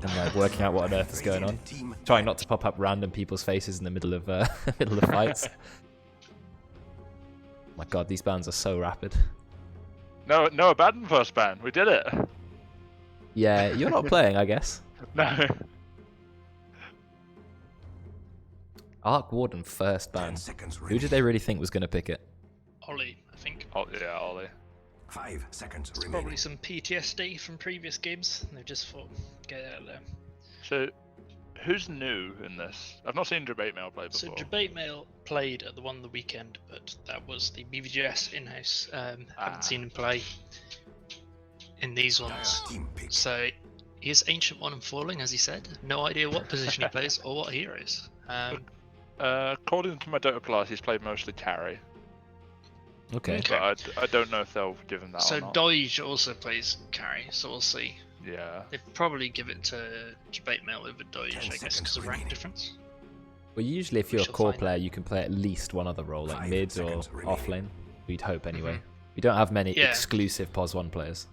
and like working out what on earth is going on. Trying not to pop up random people's faces in the middle of middle of fights. My god, these bans are so rapid. No, Abaddon first ban. We did it. Yeah, you're not playing, I guess. No. Arc Warden first ban. Who did they really think was going to pick it? Oli, I think. Oh yeah, Oli. 5 seconds It's remaining. probably some PTSD from previous games. They've just thought, get it out of there. So, who's new in this? I've not seen jebaitmail play So before. jebaitmail played at the one the weekend, but that was the BVGS in-house. Haven't seen him play in these ones. Team pick. So he is Ancient One and Falling, as he said. No idea what position he plays or what hero is. According to my Dota class, he's played mostly carry. Okay. But I don't know if they'll give him that So or not. Doige also plays carry, so we'll see. Yeah. They'd probably give it to jebaitmail over Doige, 10 I guess, seconds because of rank remaining. difference. Well, usually if you're a shall core find player, you can play at least one other role, like 5 mid or seconds remaining. off lane. We'd hope anyway. We don't have many Yeah. exclusive POS 1 players.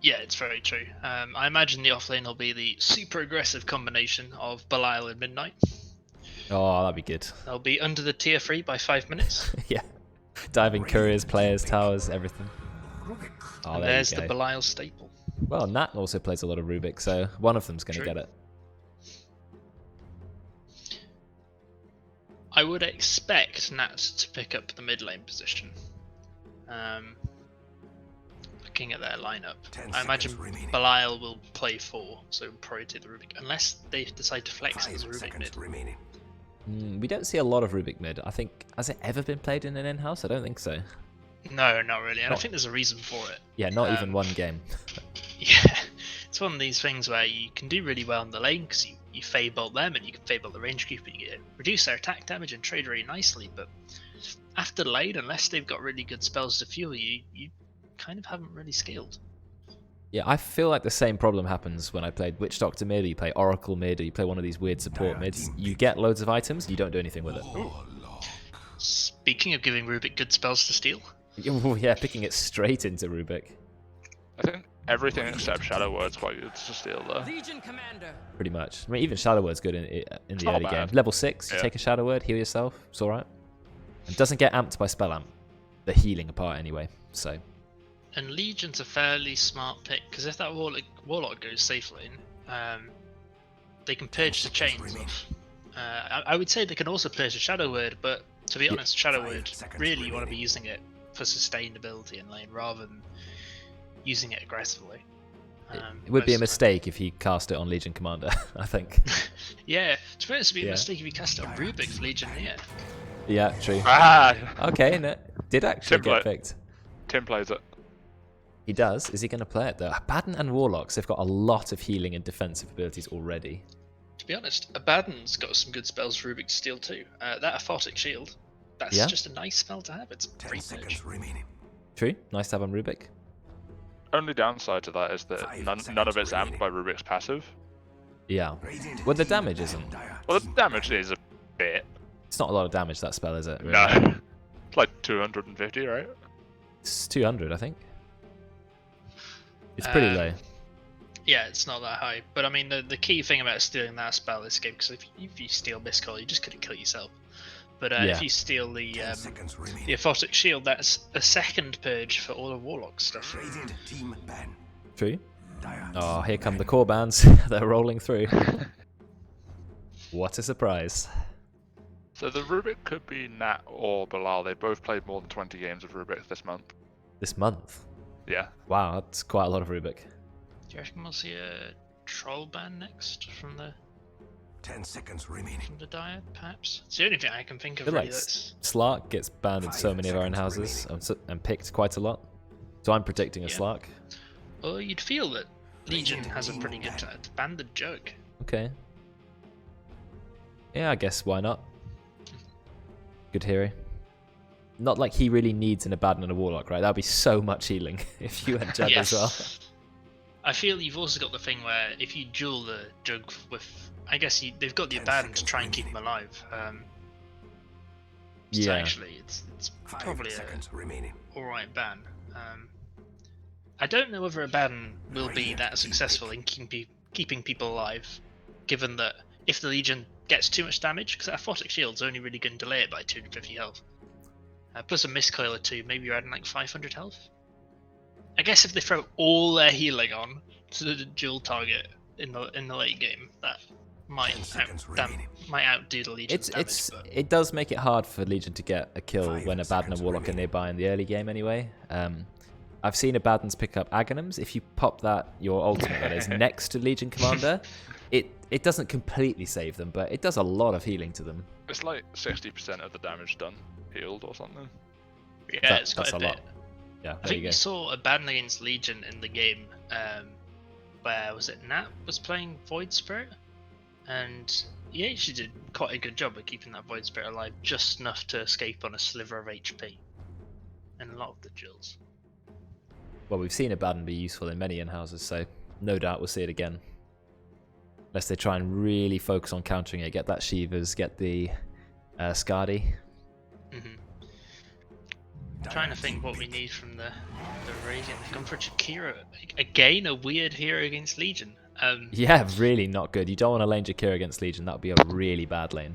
Yeah, it's very true. I imagine the offlane will be the super aggressive combination of Belial and Midnight. Oh, that'd be good. They'll be under the tier 3 by 5 minutes. Yeah. Diving couriers, players, towers, everything. Oh, And there there's you the go. Belial staple. Well, Nat also plays a lot of Rubik, so one of them's going to True. get it. I would expect Nat to pick up the mid lane position. Looking at their lineup, 10 I imagine seconds remaining. Belial will play 4, so probably take the Rubik, unless they decide to flex 5 as a Rubik seconds mid. remaining. We don't see a lot of Rubik mid. I think, has it ever been played in an in-house? I don't think so. No, not really. I Not- don't think there's a reason for it. Yeah, not even one game. Yeah, it's one of these things where you can do really well in the lane because you fable them and you can fable the range group and you get reduce their attack damage and trade very nicely. But after lane, unless they've got really good spells to fuel you, you kind of haven't really scaled. Yeah, I feel like the same problem happens when I played Witch Doctor mid, or you play Oracle mid, or you play one of these weird support mids. You get loads of items, you don't do anything with it. Speaking of giving Rubik good spells to steal, Yeah, picking it straight into Rubik. I think everything except Shadow Word's quite good to steal though. Legion Commander. Pretty much. I mean, even Shadow Word's good in the not early game. bad. Level 6, you Yeah. take a Shadow Word, heal yourself, it's alright. It doesn't get amped by spell amp. The healing apart anyway, so. and Legion's a fairly smart pick because if that Warlock goes safe lane, they can purge the chains off. I would say they can also purge the Shadow Word, but to be honest, Shadow 5 Word, seconds really you want to be remaining. using it for sustainability in lane rather than using it aggressively. It would be a most of the time. mistake if you cast it on Legion Commander, I think. Yeah, to be honest, it'd be a Yeah. mistake if you cast it on Rubik for Legionnaire. Yeah, true. Ah! Okay, no, did actually Simple. get picked. Tim plays it. He does. Is he going to play it though? Abaddon and Warlocks, they've got a lot of healing and defensive abilities already. To be honest, Abaddon's got some good spells for Rubik to steal too. That Aphotic Shield, that's Yeah. just a nice spell to have. It's 10 free seconds purge. remaining. True. Nice to have on Rubik. Only downside to that is that 5 none of seconds it's amped by Rubik's passive. Yeah. Radiant Well, the team damage ban. isn't. Dire Well, the team damage is a bit. It's not a lot of damage, that spell, is it? Really? No. It's like 250, right? It's 200, I think. It's pretty low. Yeah, it's not that high. But I mean, the key thing about stealing that spell this game, because if you steal Miscall, you just couldn't kill yourself. But Yeah. if you steal the 10 seconds remaining. the Aphotic Shield, that's a second purge for all the Warlock stuff. Radiant team ban. True. Dire Oh, team here come ban. the core bands. They're rolling through. What a surprise. So the Rubik could be Nat or Belial. They both played more than 20 games of Rubik this month. This month. Yeah. Wow, that's quite a lot of Rubik. Do you reckon we'll see a troll ban next from the 10 seconds remaining. Diet, perhaps? It's the only thing I can think I of feel really like that's Slark gets banned in 5 so many of our seconds in-houses and picked quite a lot. So I'm predicting a Yeah. Slark. or you'd feel that Legion Radiant has a team pretty good ban. banded joke. Okay. Yeah, I guess why not? Good hero. Not like he really needs an Abaddon and a Warlock, right? That'd be so much healing if you had Jug as well. I feel you've also got the thing where if you duel the Jug with, I guess they've got the 10 Abaddon to seconds try and keep him remaining. alive. So Yeah. actually, it's 5 probably seconds remaining. a alright ban. I don't know whether Abaddon will be Radiant that team successful in keeping keeping people alive, given that if the Legion gets too much damage, because that Photic Shield's only really going to delay it by 250 health. Plus a Mistcoil or 2, maybe you're adding like 500 health. I guess if they throw all their healing on to the dual target in the late game, that might outdo the Legion's damage. It does make it hard for Legion to get a kill when Abaddon and Warlock are nearby in the early game anyway. I've seen Abaddons pick up Aghanims. If you pop your ultimate that is next to Legion Commander, it doesn't completely save them, but it does a lot of healing to them. It's like 60% of the damage done healed or something. Yeah, it's quite that's a bit. Lot. Yeah, I think we saw Abaddon against Legion in the game where was it Nat was playing Void Spirit, and he actually did quite a good job of keeping that Void Spirit alive, just enough to escape on a sliver of HP in a lot of the duels. Well, we've seen Abaddon be useful in many in-houses, so no doubt we'll see it again. Unless they try and really focus on countering it, get that Shivas, get the Skadi. Trying to think what we need from the Radiant. They've gone for Jakira. Again, a weird hero against Legion. Yeah, really not good. You don't want to lane Jakira against Legion. That would be a really bad lane.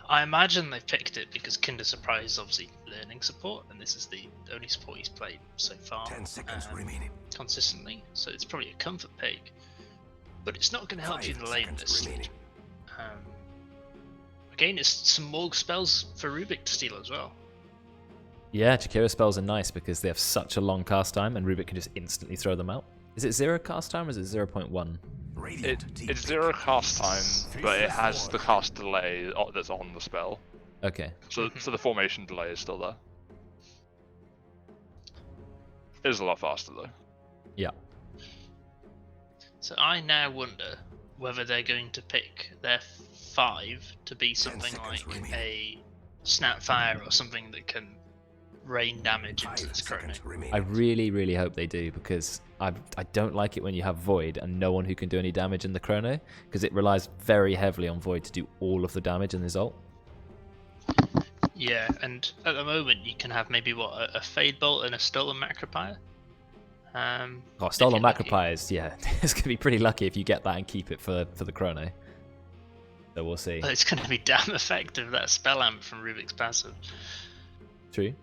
I imagine they picked it because Kinder Surprise is obviously learning support, and this is the only support he's played so far 10 seconds remaining. consistently, so it's probably a comfort pick. But it's not going to help you in the lane this stage. Again, it's some Morg spells for Rubik to steal as well. Yeah, Jakira spells are nice because they have such a long cast time, and Rubik can just instantly throw them out. Is it 0 cast time or is it 0.1? It's 0 cast time, but it has the cast delay that's on the spell. Okay. So the formation delay is still there. It is a lot faster though. Yeah. So I now wonder whether they're going to pick their 5 to be something like a Snapfire or something that can rain damage into this chrono. I really, really hope they do, because I don't like it when you have Void and no one who can do any damage in the chrono, because it relies very heavily on Void to do all of the damage in his ult. Yeah, and at the moment you can have maybe a Fade Bolt and a Stolen Macropire. Stolen Macropires, yeah, it's going to be pretty lucky if you get that and keep it for the chrono. So we'll see. But it's going to be damn effective, that Spell Amp from Rubik's passive. True.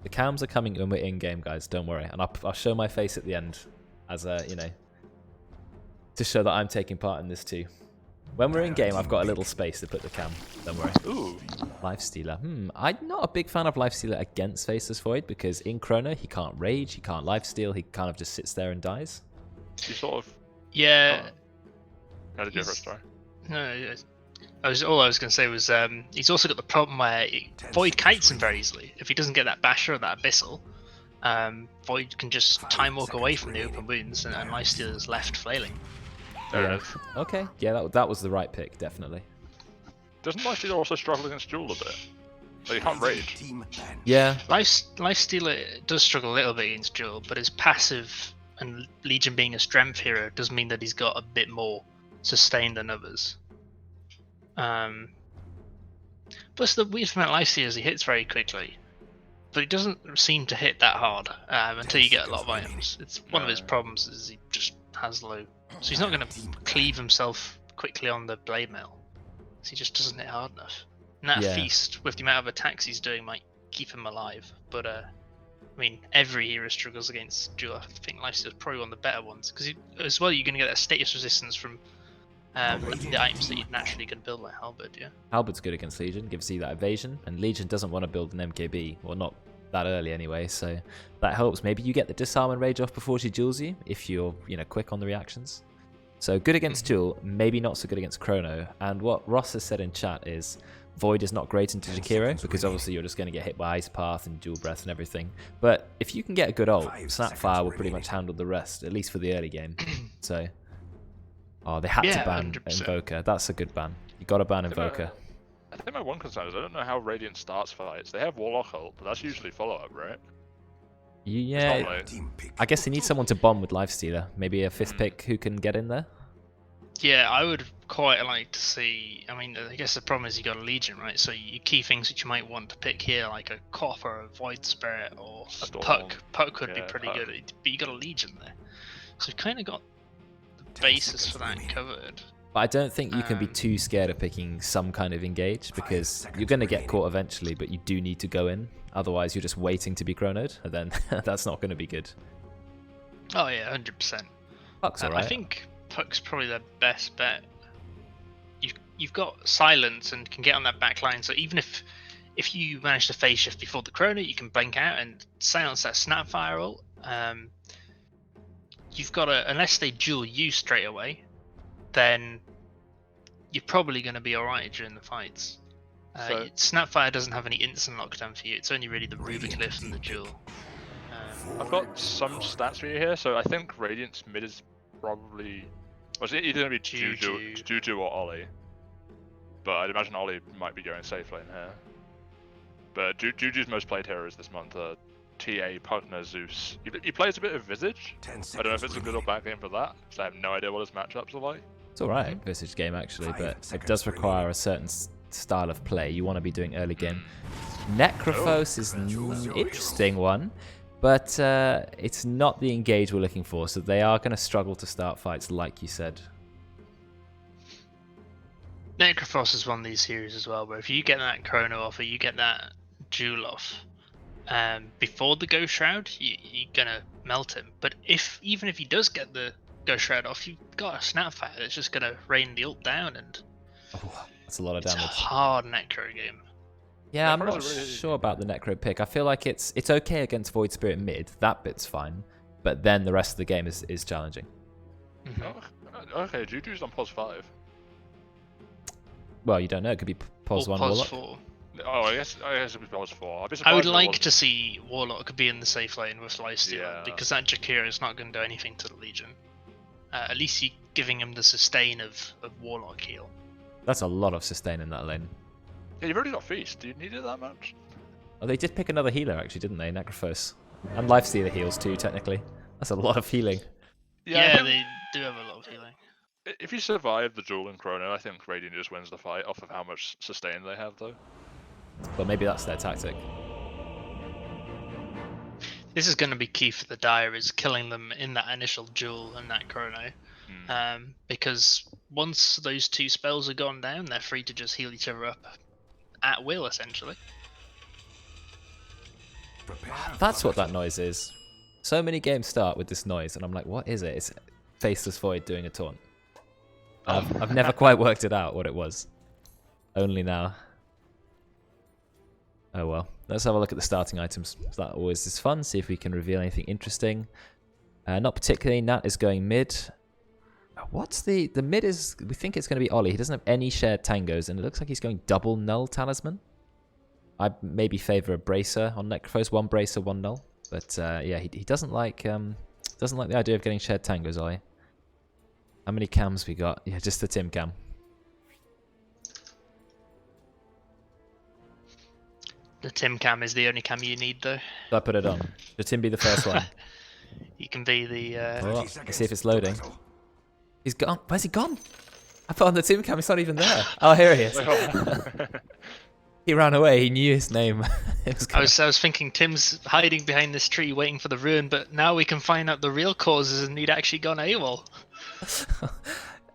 The cams are coming when we're in game, guys. Don't worry, and I'll show my face at the end, as to show that I'm taking part in this too. When we're in game, I've got a little space to put the cam. Don't worry. Ooh. Lifestealer. I'm not a big fan of Lifestealer against Faceless Void, because in chrono he can't rage, he can't lifesteal, he kind of just sits there and dies. You sort of. Yeah. How did you ever try? No, all I was going to say was he's also got the problem where Void kites him very easily. If he doesn't get that Basher or that Abyssal, Void can just time walk away from the open wounds, and Lifestealer's left flailing. Yeah. Okay. Yeah, that was the right pick, definitely. Doesn't Lifestealer also struggle against Duel a bit? Like, you can't rage. Yeah. Lifestealer does struggle a little bit against Duel, but his passive and Legion being a strength hero does mean that he's got a bit more sustain than others. Plus the weird thing about Lifestealer is he hits very quickly, but he doesn't seem to hit that hard until you get a lot of items. It's one of his problems is he just has low, so he's not going to cleave himself quickly on the blade mail. So he just doesn't hit hard enough. And that feast with the amount of attacks he's doing might keep him alive. But I mean, every hero struggles against Duel. I think Lifestealer is probably one of the better ones, because as well you're going to get that status resistance from the items that you're naturally going to build, like Halberd. Yeah. Halberd's good against Legion, gives you that evasion, and Legion doesn't want to build an MKB, well, not that early anyway, so that helps. Maybe you get the disarm and rage off before she duels you, if you're quick on the reactions. So good against Duel, maybe not so good against Chrono. And what Ross has said in chat is Void is not great into Jakiro, because obviously you're just going to get hit by Ice Path and Dual Breath and everything. But if you can get a good ult, Snapfire will pretty much handle the rest, at least for the early game. So, they had to ban 100%. Invoker. That's a good ban. You got to ban Invoker. I think my one concern is I don't know how Radiant starts fights. They have Warlock ult, but that's usually follow-up, right? Yeah, I guess you need someone to bomb with Lifestealer. Maybe a 5th pick who can get in there. Yeah, I would quite like to see. I mean, I guess the problem is you got a Legion, right? So your key things that you might want to pick here, like a Copper, a Void Spirit, or a Storm. Puck. Puck would be Yeah, pretty Puck. good, but you got a Legion there, so we've kind of got the basis for that covered. But I don't think you can be Um, too scared of picking some kind of engage, because seconds you're going to get remaining. caught eventually, but you do need to go in. Otherwise, you're just waiting to be chronoed, and then that's not going to be good. Oh yeah, 100%. Puck's alright. I think Puck's probably the best bet. You've got silence and can get on that back line, so even if you manage to phase shift before the chrono, you can blink out and silence that Snapfire ult. You've got unless they duel you straight away, then you're probably going to be alright during the fights. So- Snapfire doesn't have any instant lockdown for you. It's only really the Rubik Lift and the duel. I've got some stats for you here. So I think Radiant's mid is probably. Was it either going to be Juju or Oli? But I'd imagine Oli might be going safe lane here. But Juju's most played heroes this month are TA, Pugna, Zeus. He plays a bit of Visage. 10 seconds I don't know if it's a good or remaining. bad game for that, because I have no idea what his matchups are like. It's alright, Visage game actually, 5 but it seconds does require remaining. a certain style of play. You want to be doing early game. Necrophos is an interesting one, but it's not the engage we're looking for, so they are going to struggle to start fights, like you said. Necrophos is one of these series as well, where if you get that chrono off or you get that duel off before the Ghost Shroud, you're gonna melt him. But even if he does get the Ghost Shroud off, you've got a Snapfire that's just gonna rain the ult down, and Oh, that's a lot of it's a damage. hard Necro game. Yeah, I'm Necro's not a really- sure about the Necro pick. I feel like it's okay against Void Spirit mid. That bit's fine, but then the rest of the game is challenging. Mhm. Oh, okay, Juju's on +5. Well, you don't know. It could be pos Or one pos Warlock. 4. Oh, I guess it would be +4. I'd be I surprised would if it like wasn't. to see Warlock be in the safe lane with Lifesteal, Yeah. because that Jakira is not going to do anything to the Legion. At least you're giving him the sustain of Warlock heal. That's a lot of sustain in that lane. Yeah, you've already got Feast. Do you need it that much? Oh, they did pick another healer actually, didn't they? Necrophos. And Lifestealer heals too, technically. That's a lot of healing. Yeah, I they do have a lot of healing. think if you survive the duel in Chrono, I think Radiant just wins the fight off of how much sustain they have, though. But maybe that's their tactic. This is going to be key for the Dire, is killing them in that initial duel and that chrono. Because once those two spells are gone down, they're free to just heal each other up at will, essentially. Prepare That's for what that noise is. So many games start with this noise, and I'm like, what is it? It's Faceless Void doing a taunt. I've never quite worked it out what it was. Only now. Oh well. Let's have a look at the starting items. That always is fun. See if we can reveal anything interesting. Not particularly. Nat is going mid. What's the mid is? We think it's going to be Oli. He doesn't have any shared tangos, and it looks like he's going double null talisman. I maybe favour a bracer on Necrophos. One bracer, one null. But yeah, he doesn't like the idea of getting shared tangos, Oli. How many cams we got? Yeah, just the Tim cam. The Tim cam is the only cam you need, though. Should I put it on? Should Tim be the first one? You can be the. Oh, 30 let's see if seconds it's loading. to battle. He's gone. Where's he gone? I put on the Tim cam. He's not even there. Oh, here he is. He ran away. He knew his name. It was I was thinking Tim's hiding behind this tree waiting for the ruin, but now we can find out the real causes and he'd actually gone AWOL.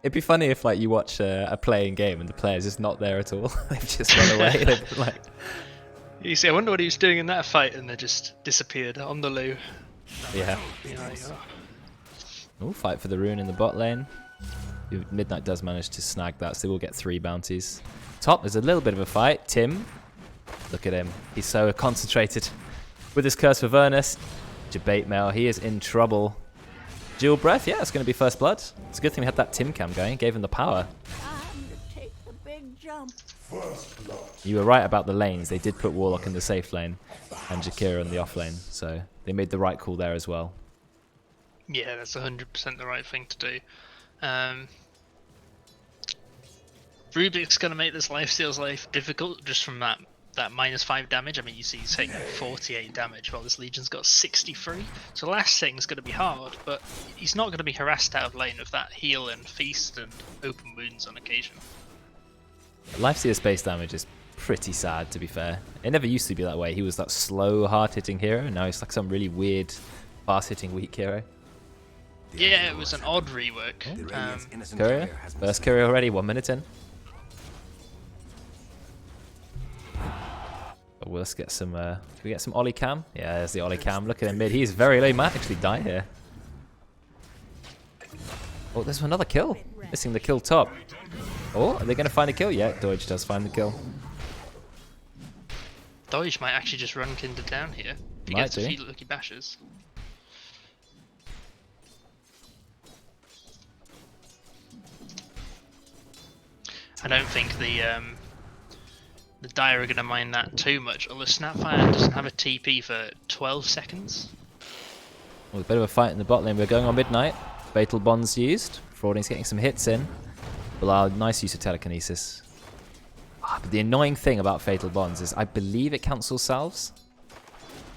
It'd be funny if like you watch a playing game and the player's just not there at all. They've just run away. They've been like, You see, I wonder what he was doing in that fight, and they just disappeared on the loo. yeah. Begins. Ooh, fight for the rune in the bot lane. Midnight does manage to snag that, so they will get 3 bounties. Top, there's a little bit of a fight. Tim, look at him. He's so concentrated with his Curse for Vernus. Jebaitmail, he is in trouble. Dual Breath, yeah, it's going to be first blood. It's a good thing we had that Tim cam going, gave him the power. Time to take the big jump. You were right about the lanes. They did put Warlock in the safe lane and Jakira in the off lane, so they made the right call there as well. Yeah, that's 100% the right thing to do. Rubik's going to make this lifesteal's life difficult just from that that -5 damage. I mean, you see he's taking 48 damage while this Legion's got 63. So the last thing's going to be hard, but he's not going to be harassed out of lane with that heal and feast and open wounds on occasion. Lifesteal's base damage is pretty sad, to be fair. It never used to be that way. He was that slow, hard-hitting hero, and now he's like some really weird, fast-hitting weak hero. Yeah, it was an odd rework. Courier? First courier already, 1 minute in. Oh, well, let's get some, can we get some Oli cam? Yeah, there's the Oli cam. Look at him mid. He's very low. He might actually die here. Oh, there's another kill. Missing the kill top. Oh, are they going to find a kill? Yeah, Doige does find the kill. Doige might actually just run Kindred down here. If he gets a few lucky bashes. I don't think the Dire are going to mind that too much. Although Snapfire doesn't have a TP for 12 seconds. Well, a bit of a fight in the bot lane. We're going on midnight. Fatal Bonds used. Frawding's getting some hits in. Belial, nice use of telekinesis. But the annoying thing about Fatal Bonds is I believe it cancels salves.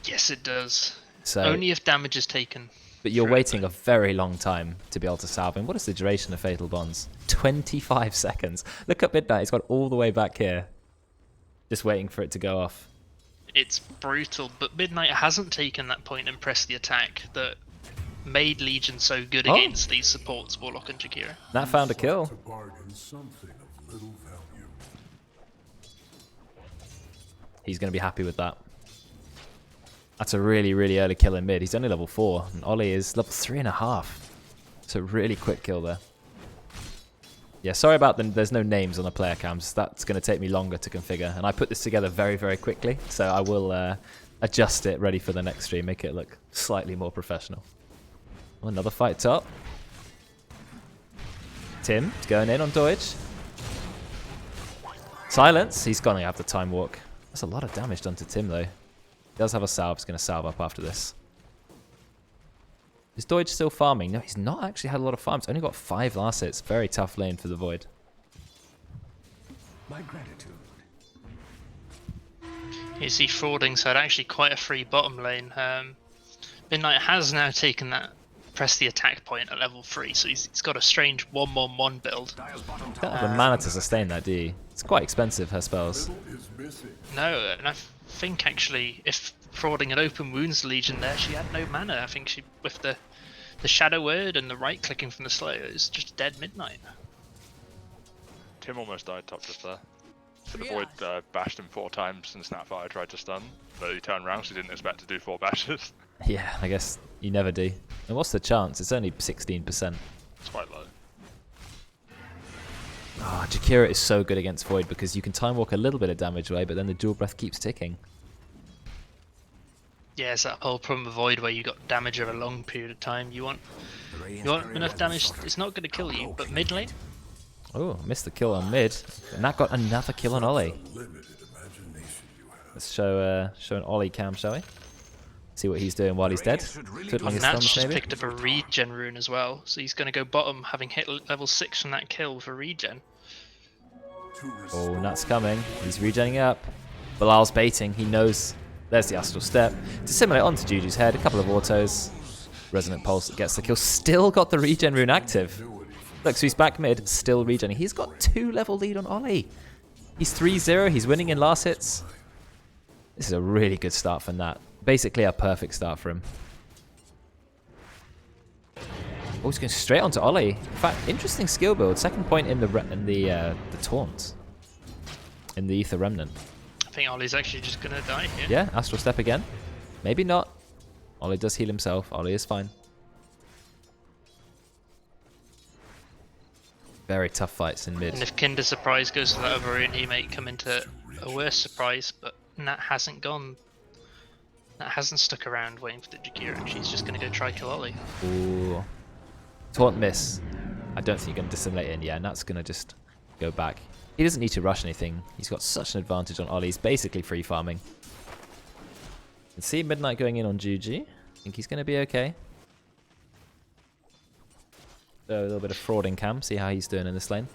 Yes, it does. So, only if damage is taken. But you're waiting a very long time to be able to salve him. What is the duration of Fatal Bonds? 25 seconds. Look at midnight. It's got all the way back here. Just waiting for it to go off. It's brutal, but Midnight hasn't taken that point and pressed the attack that made Legion so good against these supports, Warlock and Jakira. That found a kill. He's going to be happy with that. That's a really, really early kill in mid. He's only level 4, and Oli is level 3.5. So really quick kill there. Yeah, sorry about there's no names on the player cams. That's going to take me longer to configure. And I put this together very, very quickly. So I will adjust it ready for the next stream. Make it look slightly more professional. Oh, another fight top. Tim's going in on Doige. Silence. He's going to have the time walk. That's a lot of damage done to Tim, though. He does have a salve. He's going to salve up after this. Is Doige still farming? No, he's not actually had a lot of farms. Only got 5 last hits. Very tough lane for the Void. My gratitude. You see Frawding, so actually quite a free bottom lane. Midnight has now taken that, press the attack point at level 3, so he's got a strange 1-1-1 build. You don't have the mana to sustain that, do you? It's quite expensive, her spells. No, and I think actually if Frawding had open wounds Legion there, she had no mana. I think she, with the shadow word and the right clicking from the slow, it's just dead Midnight. Tim almost died top just there. The Void bashed him 4 times and Snapfire tried to stun, but he turned around so he didn't expect to do 4 bashes. Yeah, I guess you never do. And what's the chance? It's only 16%. It's quite low. Oh, Jakira is so good against Void because you can time walk a little bit of damage away, but then the dual breath keeps ticking. Yeah, it's that whole problem with Void where you got damage over a long period of time. You want enough damage, it's not going to kill you, but mid lane? Oh, missed the kill on mid. And that got another kill on Oli. Let's show an Oli cam, shall we? See what he's doing while he's dead. Twiddling his Nat's thumbs, just maybe? picked up a regen rune as well, so he's going to go bottom having hit level 6 from that kill for regen. Oh, Nat's coming. He's regenning up. Belial's baiting. He knows. There's the Astral Step. To simulate onto Juju's head, a couple of autos. Resonant Pulse gets the kill. Still got the regen rune active. Look, so he's back mid, still regenning. He's got 2 level lead on Oli. He's 3-0. He's winning in last hits. This is a really good start for Nat. Basically a perfect start for him. Oh, he's going straight onto Oli. In fact, interesting skill build. Second point in the taunt. In the Ether Remnant. I think Ollie's actually just going to die here. Yeah, Astral Step again. Maybe not. Oli does heal himself. Oli is fine. Very tough fights in mid. And if Kinder Surprise goes to that other rune, he may come into a worse surprise, but Nat hasn't gone. Nat hasn't stuck around waiting for the Jakira, and she's just going to go try kill Oli. Ooh. Taunt miss. I don't think you're going to dissimulate in. Yeah, Nat's going to just go back. He doesn't need to rush anything. He's got such an advantage on Oli. He's basically free farming. You can see Midnight going in on Juju. I think he's going to be okay. So a little bit of Frawding cam. See how he's doing in this lane.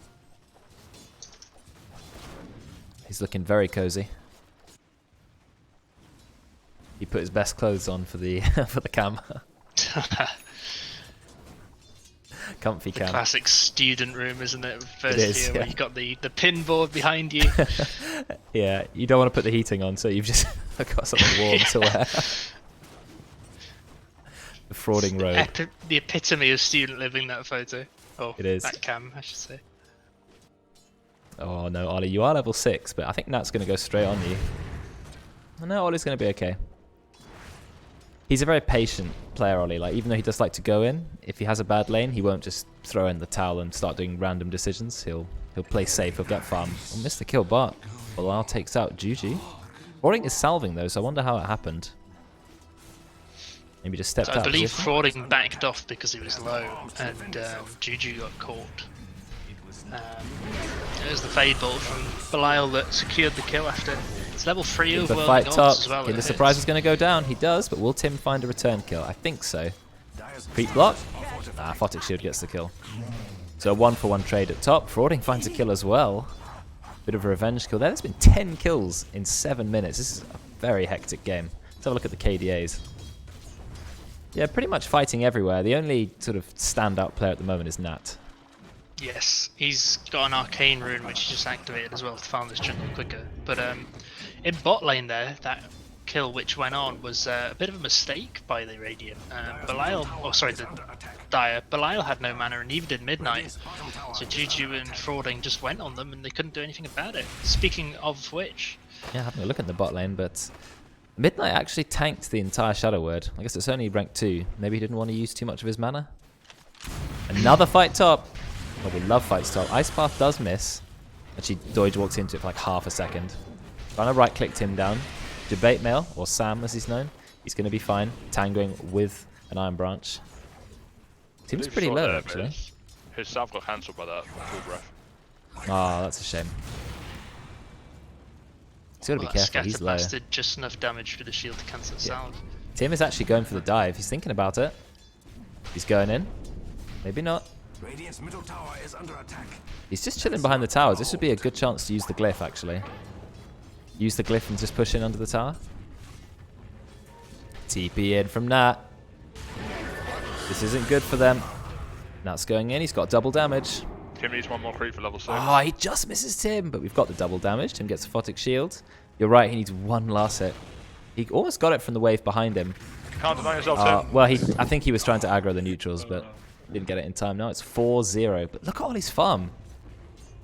He's looking very cozy. He put his best clothes on for the for the cam. Comfy The cam. classic student room, isn't it? First is, year yeah. where you've got the pin board behind you. Yeah, you don't want to put the heating on, so you've just got something warm to wear. The frauding robe. The epitome of student living, that photo. Oh, It is. that cam, I should say. Oh no, Oli, you are level 6, but I think Nat's going to go straight on you. No, Oli's going to be okay. He's a very patient player, Oli. Like, even though he does like to go in, if he has a bad lane, he won't just throw in the towel and start doing random decisions. He'll play safe, he'll get farm. Oh, missed the kill, but Belial takes out Juju. Frawding is salving though, so I wonder how it happened. Maybe just stepped So out. I believe position? Frawding backed off because he was low, and Juju got caught. It was the fade ball from Belial that secured the kill after it's level 3 The overworld fight goals top. as well. Okay, the surprise is going to go down. He does, but will Tim find a return kill? I think so. Creep block. Nah, Photic Shield gets the kill. So a 1-for-1 trade at top. Frawding finds a kill as well. Bit of a revenge kill there. There's been 10 kills in 7 minutes. This is a very hectic game. Let's have a look at the KDAs. Yeah, pretty much fighting everywhere. The only sort of standout player at the moment is Nat. Yes, he's got an arcane rune which he just activated as well to farm this jungle quicker. But in bot lane there, that kill which went on was a bit of a mistake by the Radiant. Belial, oh sorry, the Dire. Belial had no mana and neither did Midnight. So Juju and Frawding just went on them and they couldn't do anything about it. Speaking of which... Yeah, having a look at the bot lane, but Midnight actually tanked the entire Shadow Word. I guess it's only rank 2. Maybe he didn't want to use too much of his mana. Another fight top. Oh, we love fights top. Ice Path does miss. Actually, Doige walks into it for like half a second. Trying to right-click Tim down. Jebaitmail, or Sam as he's known. He's going to be fine. Tangoing with an Iron Branch. Tim's Dave pretty shot low, there, actually. His salve got cancelled by that full breath. Oh, that's a shame. He's got to be that careful. He's scatter low. blast did just enough damage for the shield to cancel the sound. Tim is actually going for the dive. He's thinking about it. He's going in. Maybe not. Radiant's middle tower is under attack. He's just chilling behind the towers. This would be a good chance to use the glyph, actually. Use the glyph and just push in under the tower. TP in from Nat. This isn't good for them. Nat's going in. He's got double damage. Tim needs one more creep for level 6. Oh, he just misses Tim, but we've got the double damage. Tim gets a Photic Shield. You're right, he needs one last hit. He almost got it from the wave behind him. Can't deny yourself, Tim. Well, I think he was trying to aggro the neutrals, but didn't get it in time. Now it's 4-0. But look at Ollie's farm.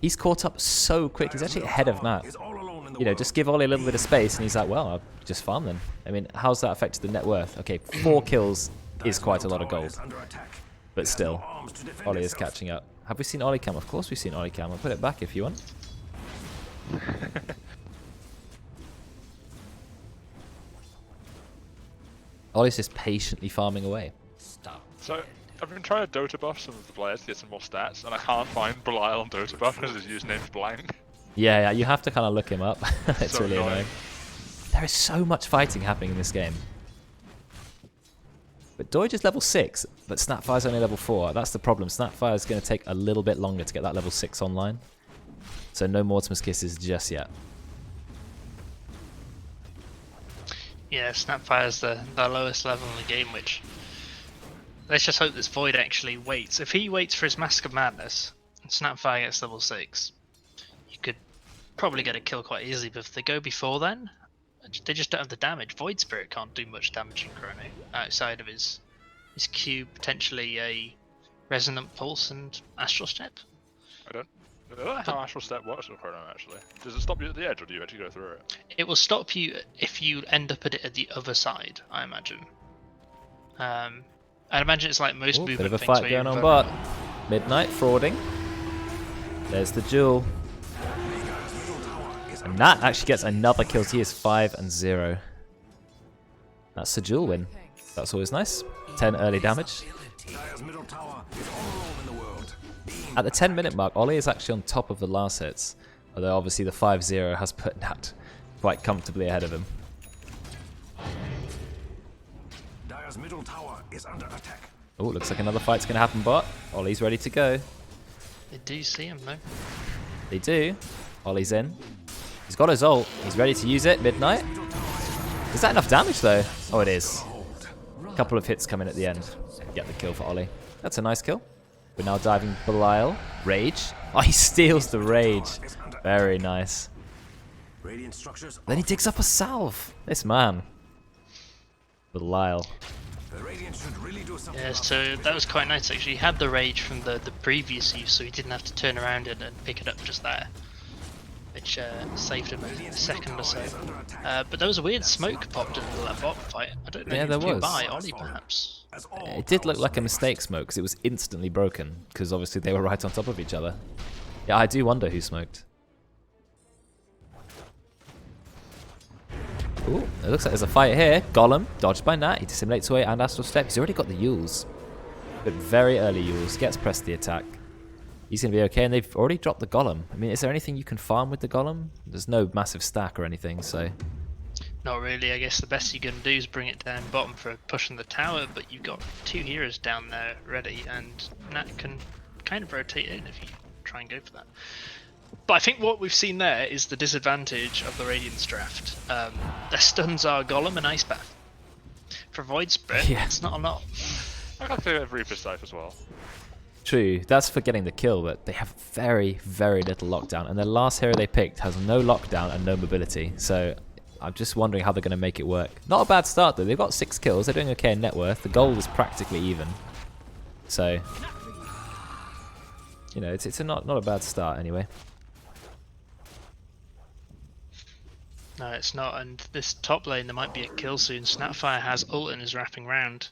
He's caught up so quick. He's actually ahead of Nat. Is all alone in the You know, world. just give Ollie a little bit of space, and he's like, well, I'll just farm then. I mean, how's that affected the net worth? Okay, 4 kills is quite a lot of gold. Under attack. But still, Arms to defend Ollie is itself. catching up. Have we seen Ollie cam? Of course we've seen Ollie cam. I'll put it back if you want. Ollie's just patiently farming away. So, I've been trying to Dota buff some of the players to get some more stats, and I can't find Belial on Dota buff because his username's blank. Yeah, you have to kind of look him up. It's So really annoying. There is so much fighting happening in this game. But Doige is level 6, but Snapfire's only level 4. That's the problem. Snapfire is going to take a little bit longer to get that level 6 online. So no Mortimer's Kisses just yet. Yeah, Snapfire's the lowest level in the game, which... Let's just hope this Void actually waits. If he waits for his Mask of Madness, and Snapfire gets level 6, you could probably get a kill quite easily, but if they go before then, they just don't have the damage. Void Spirit can't do much damage in Chrono, outside of his Q, potentially a Resonant Pulse and Astral Step. I don't know how Astral Step works with Chrono, actually. Does it stop you at the edge, or do you actually go through it? It will stop you if you end up at it at the other side, I imagine. I'd imagine it's like most movement Bit of a things fight where going you on run- bot. Midnight Frawding. There's the duel. And Nat actually gets another kill. He is 5-0. That's the duel win. That's always nice. 10 early damage. Dire's middle tower is all alone in the world. At the 10-minute mark, Ollie is actually on top of the last hits. Although obviously the 5-0 has put Nat quite comfortably ahead of him. Dire's middle tower is under attack. Oh, looks like another fight's going to happen, bot. Ollie's ready to go. They do see him though. They do. Ollie's in. He's got his ult. He's ready to use it. Midnight. Is that enough damage though? Oh, it is. A couple of hits come in at the end. Get the kill for Oli. That's a nice kill. We're now diving Belial. Rage. Oh, he steals the rage. Very nice. Then he digs up a salve. This man. Belial. Yeah, so that was quite nice actually. He had the rage from the previous use, so he didn't have to turn around and pick it up just there, which saved him a second or so. But there was a weird smoke popped in the middle of that bot fight. I don't know Yeah, if there it flew was. by Oli perhaps. It did look like a mistake smoke because it was instantly broken because obviously they were right on top of each other. Yeah, I do wonder who smoked. Ooh, it looks like there's a fight here. Golem, dodged by Nat. He dissimulates away and Astral Step. He's already got the Yules. But very early Yules. Gets pressed the attack. He's going to be okay, and they've already dropped the Golem. I mean, is there anything you can farm with the Golem? There's no massive stack or anything, so... Not really. I guess the best you can do is bring it down bottom for pushing the tower, but you've got 2 heroes down there ready, and Nat can kind of rotate in if you try and go for that. But I think what we've seen there is the disadvantage of the Radiance draft. Their stuns are Golem and Ice Bath. For Void Spread, Yeah. it's not a lot. I got to Reaper's Life as well. True, that's for getting the kill, but they have very, very little lockdown, and their last hero they picked has no lockdown and no mobility, so I'm just wondering how they're going to make it work. Not a bad start though, they've got 6 kills, they're doing okay in net worth, the goal is practically even, so, you know, it's not a bad start anyway. No, it's not, and this top lane there might be a kill soon. Snapfire has ult and is wrapping round.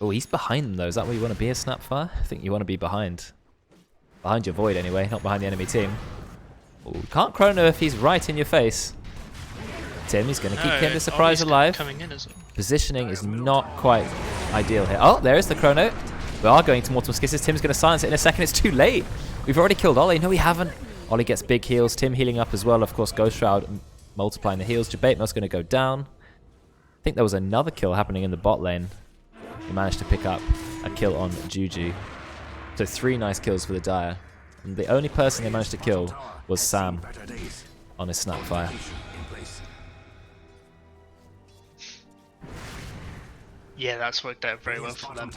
Oh, he's behind them though, is that where you want to be as Snapfire? I think you want to be behind. Behind your Void anyway, not behind the enemy team. Ooh, can't chrono if he's right in your face. Tim, he's going to keep getting the surprise alive. Coming in as well. Positioning is not quite ideal here. Oh, there is the chrono. We are going to Mortimer's Kisses. Tim's going to silence it in a second. It's too late. We've already killed Oli. No, we haven't. Oli gets big heals. Tim healing up as well. Of course, Ghost Shroud multiplying the heals. jebaitmail's going to go down. I think there was another kill happening in the bot lane. He managed to pick up a kill on Juju. So 3 nice kills for the Dire. And the only person they managed to kill was Sam on his Snapfire. Yeah, that's worked out very well for them.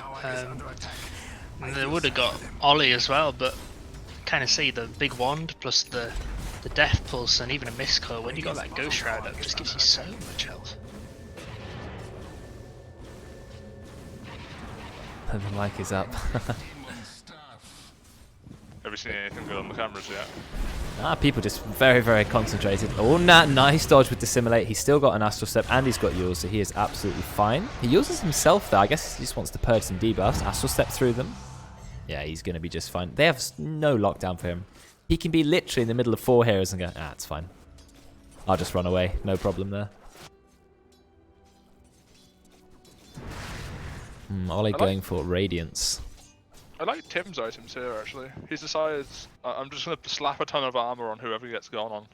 And they would have got Oli as well, but kind of see the big wand plus the death pulse and even a miscall. When you got that Ghost Shroud up, just gives you so much health. And the mic is up. Have you seen anything good on the cameras yet? People just very, very concentrated. Oh, nice dodge with Dissimulate. He's still got an Astral Step and he's got Yules, so he is absolutely fine. He uses himself there. I guess he just wants to purge some debuffs. Astral Step through them. Yeah, he's going to be just fine. They have no lockdown for him. He can be literally in the middle of 4 heroes and go, it's fine. I'll just run away. No problem there. Oli going for Radiance. I like Tim's items here actually. He's decided I'm just going to slap a ton of armor on whoever gets gone on.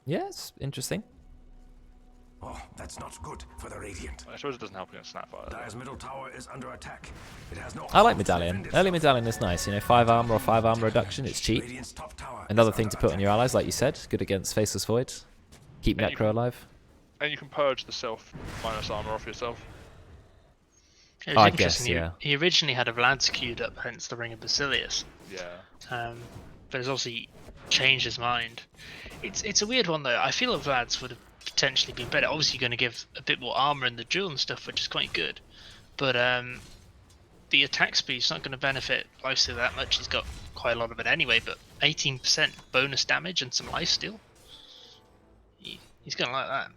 Yeah, it's interesting. Oh, that's not good for the Radiant. I suppose it doesn't help against Snapfire. Dire's middle tower is under attack. It has no I like Medallion. Early Medallion is nice. You know, 5 armor or 5 armor reduction. It's cheap. Radiant's top tower Another is thing under to put on attack. your allies, like you said. Good against Faceless Void. Keep And you Necro alive. And you can purge the self minus armor off yourself. It was I interesting, guess, yeah. He originally had a Vlad's queued up, hence the Ring of Belial. Yeah. But he's obviously changed his mind. It's a weird one though. I feel like Vlad's would have potentially been better. Obviously, you're going to give a bit more armor in the duel and stuff, which is quite good. But the attack speed's not going to benefit lifesteal that much. He's got quite a lot of it anyway. But 18% bonus damage and some lifesteal. He's going to like that.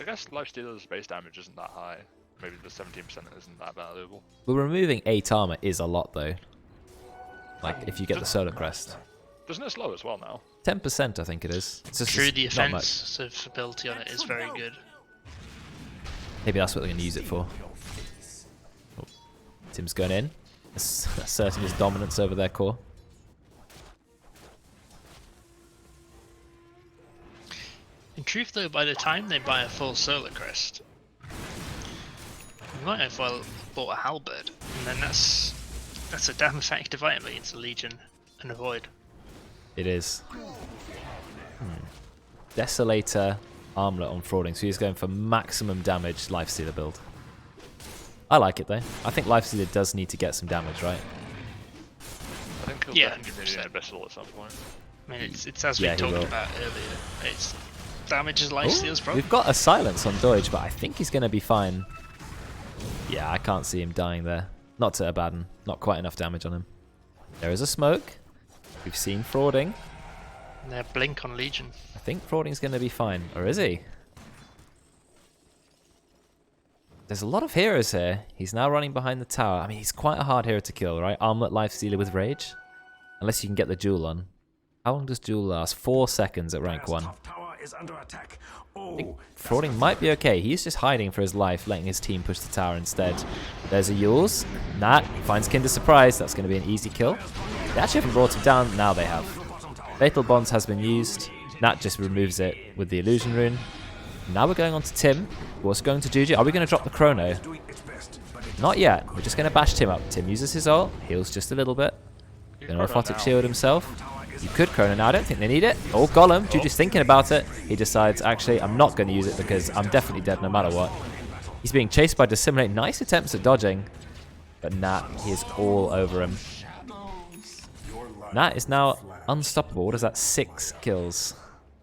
I guess Lifestealer's base damage isn't that high. Maybe the 17% isn't that valuable. But removing 8 armor is a lot though. Like if you get the Solar Crest. Doesn't it slow as well now? 10% I think it is. It's just True, the not much. offensive ability on it is very good. Maybe that's what they're going to use it for. Oh, Tim's going in. Asserting his dominance over their core. In truth though, by the time they buy a full Solar Crest, you might have well bought a Halberd, and then that's a damn effective item against a Legion and a Void. It is. Desolator armlet on frawding, so he's going for maximum damage Lifestealer build. I like it though. I think Lifestealer does need to get some damage, right? I think he'll Yeah, definitely need an abyssal at some point. I mean, it's as Yeah, we he talked will. about earlier. It's damage is Lifestealer's Ooh, problem. we've got a silence on Doige, but I think he's going to be fine. Yeah, I can't see him dying there. Not to Abaddon. Not quite enough damage on him. There is a smoke. We've seen frawding. And they're blink on Legion. I think frawding's going to be fine. Or is he? There's a lot of heroes here. He's now running behind the tower. I mean, he's quite a hard hero to kill, right? Armlet Lifestealer with Rage. Unless you can get the Jewel on. How long does Jewel last? 4 seconds at rank 1. Top tower is under attack. I think Oh, frawding might be okay. He's just hiding for his life, letting his team push the tower instead. There's a Yules. Nat finds Kinder Surprise. That's going to be an easy kill. They actually haven't brought him down. Now they have. Fatal Bonds has been used. Nat just removes it with the Illusion Rune. Now we're going on to Tim. What's going to Juju? Are we going to drop the Chrono? doing its best, but it Not yet. We're just going to bash Tim up. Tim uses his ult. Heals just a little bit. Going to Orphotic Shield himself. You could Chrono now. I don't think they need it. Oh, Golem. Juju's thinking about it. He decides, actually, I'm not going to use it because I'm definitely dead no matter what. He's being chased by Dissimulate. Nice attempts at dodging. But Nat, he is all over him. Nat is now unstoppable. What is that? 6 kills.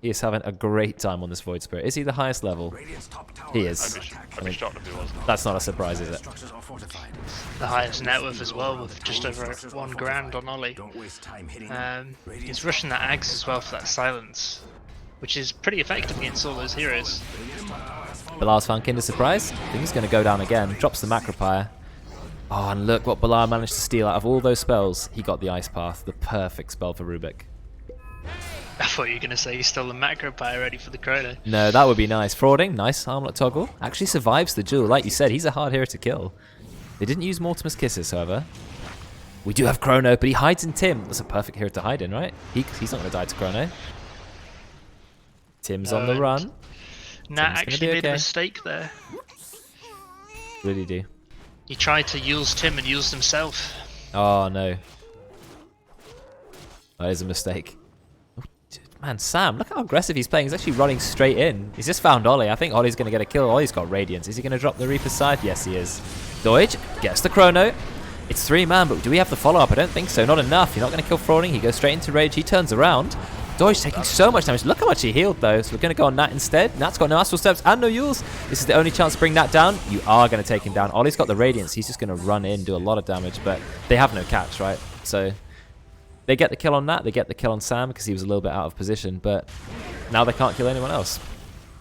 He is having a great time on this Void Spirit. Is he the highest level? Radiant's top tower He is is. I'd be shocked if he wasn't. That's not a surprise, is it? structures are fortified. The highest net worth as well, with just over 1 grand on Oli. Don't waste time hitting. He's rushing that Ags as well for that silence, which is pretty effective against all those heroes. Belial's found Kinder Surprise. I think he's going to go down again. Drops the Macropire. Oh, and look what Belial managed to steal out of all those spells. He got the Ice Path, the perfect spell for Rubik. I thought you were going to say he stole the macro pie ready for the Chrono. No, that would be nice. Frawding, nice armlet toggle. Actually survives the duel. Like you said, he's a hard hero to kill. They didn't use Mortimer's Kisses, however. We do have Chrono, but he hides in Tim. That's a perfect hero to hide in, right? He's not going to die to Chrono. Tim's on the run. Nat Tim's actually gonna be made a okay. mistake there. Really do. He tried to use Tim and used himself. Oh, no. That is a mistake. Oh, man, Sam, look how aggressive he's playing. He's actually running straight in. He's just found Oli. I think Oli's going to get a kill. Oli's got Radiance. Is he going to drop the Reaper's side? Yes, he is. Doige gets the Chrono. It's 3-man, but do we have the follow-up? I don't think so. Not enough. You're not going to kill Frawding. He goes straight into Rage. He turns around. Doige taking so much damage. Look how much he healed, though. So we're going to go on Nat instead. Nat's got no Astral Steps and no Yules. This is the only chance to bring Nat down. You are going to take him down. Oli's got the Radiance. He's just going to run in, do a lot of damage, but they have no catch, right? So they get the kill on Nat. They get the kill on Sam because he was a little bit out of position, but now they can't kill anyone else.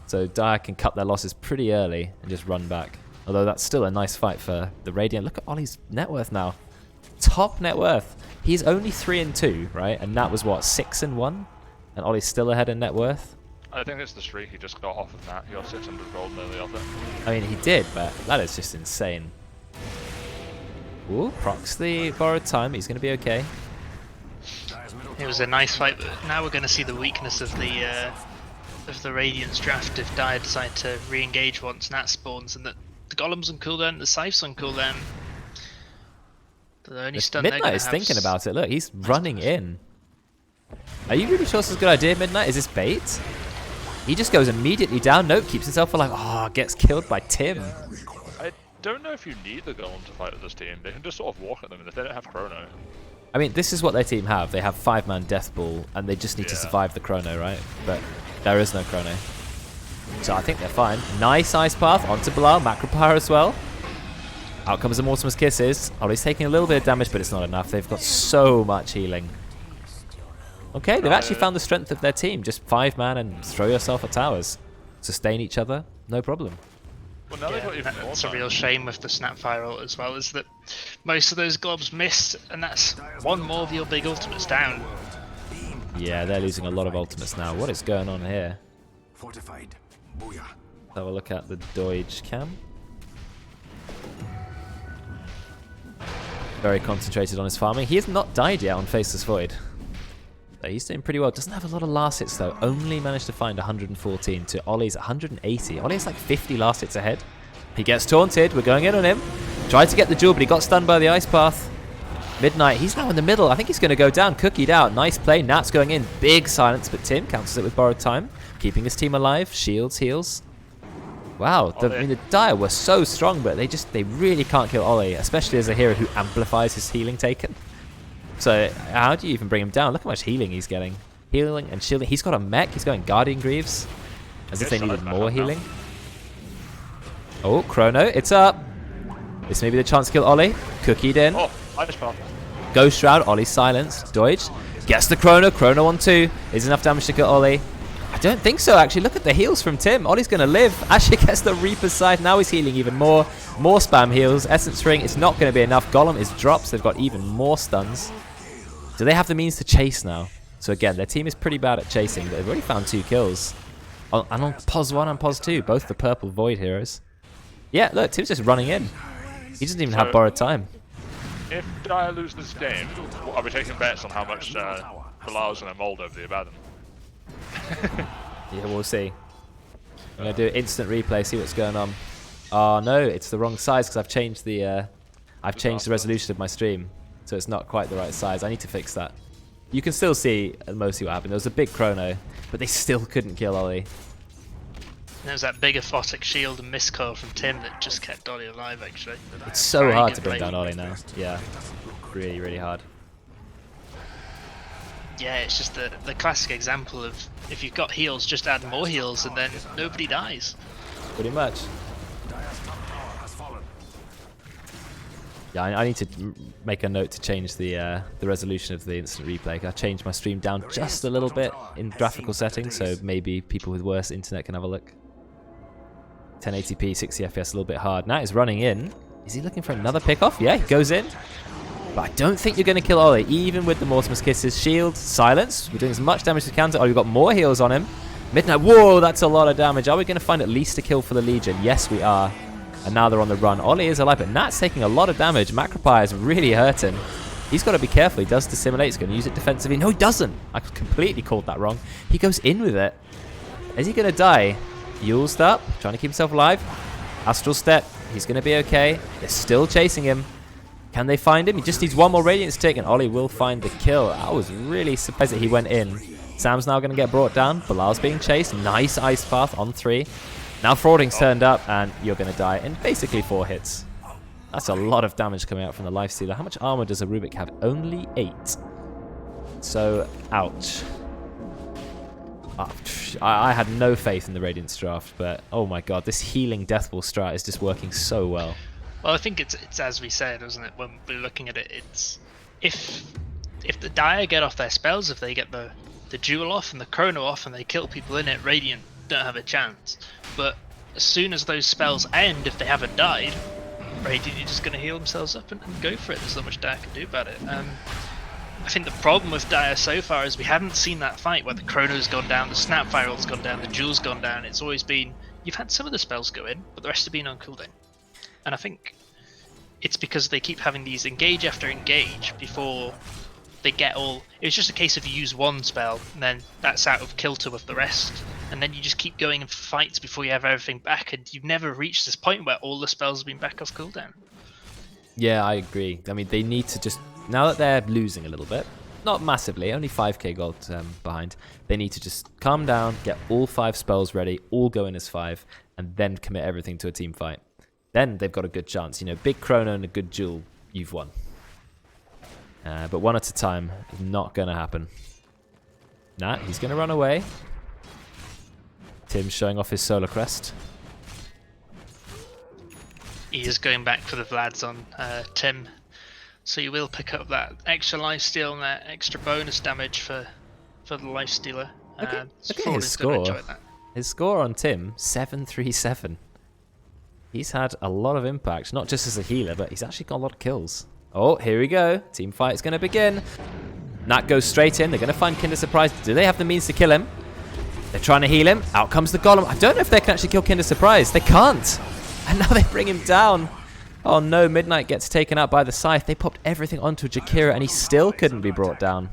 So Dire can cut their losses pretty early and just run back. Although that's still a nice fight for the Radiant. Look at Oli's net worth now. Top net worth. He's only 3-2, right? And Nat was what, 6-1? And Oli's still ahead in net worth. I think it's the streak he just got off of that. He got 600 gold nearly off it. I mean, he did, but that is just insane. Ooh, procs the borrowed time. He's going to be okay. It was a nice fight, but now we're going to see the weakness of the Radiance draft if Dire decide to re-engage once Nat spawns, and that the Golem's on cooldown, the Scythe's on cooldown. The only stun Midnight is thinking about it. Look, he's running in. Are you really sure this is a good idea, Midnight? Is this bait? He just goes immediately down. Nope, keeps himself alive. Oh, gets killed by Tim. I don't know if you need the Golem to fight with this team. They can just sort of walk at them, and if they don't have Chrono. I mean, this is what their team have. They have 5-man Death Ball, and they just need to survive the Chrono, right? But there is no Chrono. So I think they're fine. Nice Ice Path onto Belial. Macropire as well. Out comes the Mortimer's Kisses. Oli's taking a little bit of damage, but it's not enough. They've got so much healing. Okay, they've actually found the strength of their team. Just 5-man and throw yourself at towers. Sustain each other, no problem. Well, now they've got even more That's a time. real shame with the Snapfire ult as well, is that most of those globs missed, and that's one more of your big ultimates down. Yeah, they're losing a lot of ultimates now. What is going on here? Fortified. Booyah. Have a look at the Doige cam. Very concentrated on his farming. He has not died yet on Faceless Void. He's doing pretty well. Doesn't have a lot of last hits though. Only managed to find 114 to Oli's 180. Oli has like 50 last hits ahead. He gets taunted. We're going in on him. Tried to get the jewel, but he got stunned by the Ice Path. Midnight, he's now in the middle. I think he's going to go down. Cookied out. Nice play. Nat's going in. Big silence, but Tim counters it with borrowed time. keeping his team alive. Shields, heals. Wow, the Dire were so strong, but they really can't kill Oli, especially as a hero who amplifies his healing taken. So how do you even bring him down? Look how much healing he's getting. Healing and shielding. He's got a mech. He's going Guardian Greaves. As if they needed more healing. Oh, Chrono, it's up. This may be the chance to kill Oli. Cookied in. Oh, I just fell. Ghost Shroud, Oli silenced. Doige gets the Chrono. Chrono on 2. Is enough damage to kill Oli. I don't think so, actually. Look at the heals from Tim. Oli's going to live. Actually gets the Reaper's Scythe. Now he's healing even more. More spam heals. Essence Ring. It's not going to be enough. Golem is drops. They've got even more stuns. Do they have the means to chase now? So again, their team is pretty bad at chasing. They've already found 2 kills. And on pos 1 and pos 2, both the purple Void heroes. Yeah, look, Tim's just running in. He doesn't even have borrowed time. If Dire lose this game, are we taking bets on how much Belial's going to mold over the Abaddon? Yeah, we'll see. I'm going to do instant replay, see what's going on. Oh no, it's the wrong size because I've changed the resolution of my stream. So it's not quite the right size. I need to fix that. You can still see mostly what happened. There was a big Chrono, but they still couldn't kill Oli. There was that big aphotic shield and miscall from Tim that just kept Oli alive, actually. It's so hard to bring down Oli now. Yeah, really, really hard. Yeah, it's just the classic example of if you've got heals, just add more heals and then nobody dies. Pretty much. Yeah, I need to make a note to change the resolution of the instant replay. I changed my stream down just a little bit in graphical settings, so maybe people with worse internet can have a look. 1080p, 60 FPS, a little bit hard. Nat is running in. Is he looking for another pick-off? Yeah, he goes in. But I don't think you're going to kill Oli, even with the Mortimer's Kisses. Shield, silence. We're doing as much damage as we can. Oh, we've got more heals on him. Midnight, whoa, that's a lot of damage. Are we going to find at least a kill for the Legion? Yes, we are. And now they're on the run. Oli is alive, but Nat's taking a lot of damage. Macropie is really hurting. He's got to be careful. He does dissimulate. He's going to use it defensively. No, he doesn't. I completely called that wrong. He goes in with it. Is he going to die? Yule's up, trying to keep himself alive. Astral Step. He's going to be okay. They're still chasing him. Can they find him? He just needs one more Radiance tick, and Oli will find the kill. I was really surprised that he went in. Sam's now going to get brought down. Belial's being chased. Nice Ice Path on 3. Now Frawding's turned up, and you're going to die in basically 4 hits. That's a lot of damage coming out from the Lifestealer. How much armor does a Rubik have? Only 8. So, ouch. I had no faith in the Radiance draft, but oh my god, this healing Deathball strat is just working so well. Well, I think it's as we said, isn't it? When we're looking at it, it's if the Dire get off their spells, if they get the Jewel off and the Chrono off, and they kill people in it, Radiant don't have a chance. But as soon as those spells end, if they haven't died, Radiant are just going to heal themselves up and go for it. There's not much Dire can do about it. I think the problem with Dire so far is we haven't seen that fight where the Chrono's gone down, the Snapfire's gone down, the Jewel's gone down. It's always been, you've had some of the spells go in, but the rest have been on cooldown. And I think it's because they keep having these engage after engage before they get all... It's just a case of you use one spell, and then that's out of kilter with the rest. And then you just keep going in fights before you have everything back, and you've never reached this point where all the spells have been back off cooldown. Yeah, I agree. I mean, they need to just... Now that they're losing a little bit, not massively, only 5k gold behind, they need to just calm down, get all 5 spells ready, all go in as 5, and then commit everything to a team fight. Then they've got a good chance. You know, big Chrono and a good Jewel, you've won. But one at a time is not going to happen. Nah, he's going to run away. Tim's showing off his Solar Crest. He is going back for the Vlads on Tim. So you will pick up that extra lifesteal and that extra bonus damage for the lifestealer. Look at his score. His score on Tim, 737. He's had a lot of impact, not just as a healer, but he's actually got a lot of kills. Oh, here we go. Team fight is going to begin. Nat goes straight in. They're going to find Kinder Surprise. Do they have the means to kill him? They're trying to heal him. Out comes the Golem. I don't know if they can actually kill Kinder Surprise. They can't. And now they bring him down. Oh no, Midnight gets taken out by the Scythe. They popped everything onto Jakira, and he still couldn't be brought down.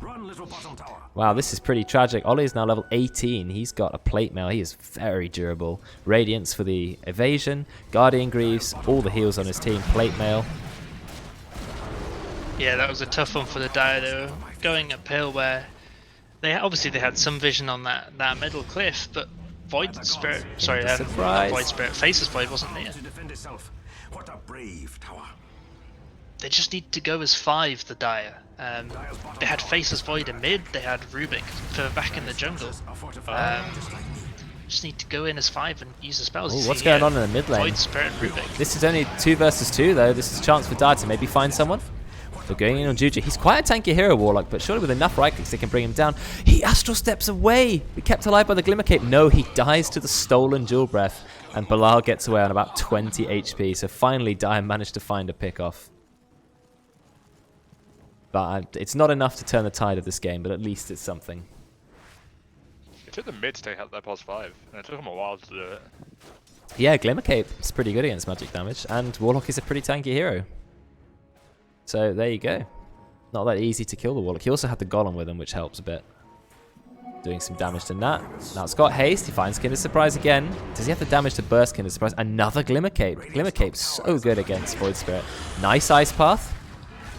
Wow, this is pretty tragic. Oli is now level 18. He's got a plate mail. He is very durable. Radiance for the evasion. Guardian Greaves. All the heals on his team. Plate mail. Yeah, that was a tough one for the Dire. They were going uphill where they obviously had some vision on that middle cliff, but Void Spirit. Sorry, Surprise. not Void Spirit. Faceless Void wasn't near. To defend itself. What a brave tower. They just need to go as 5, the Dire. They had Faceless Void in mid, they had Rubik for back in the jungle. Just need to go in as 5 and use the spells. Ooh, what's going on in the mid lane? Void Spirit, Rubik. This is only 2 versus 2 though. This is a chance for Dire to maybe find someone. So going in on Juju. He's quite a tanky hero, Warlock, but surely with enough right clicks they can bring him down. He astral steps away. He kept alive by the Glimmer Cape. No, he dies to the stolen Jewel Breath. And Belial gets away on about 20 HP. So finally Dire managed to find a pick off. But it's not enough to turn the tide of this game, but at least it's something. It took them mid to take out their +5, and it took them a while to do it. Yeah, Glimmer Cape is pretty good against magic damage, and Warlock is a pretty tanky hero. So there you go. Not that easy to kill the Warlock. He also had the Golem with him, which helps a bit. Doing some damage to Nat. Now it's got haste. He finds Kinder Surprise again. Does he have the damage to burst Kinder Surprise? Another Glimmer Cape. Glimmer Cape's so good against Void Spirit. Nice Ice Path.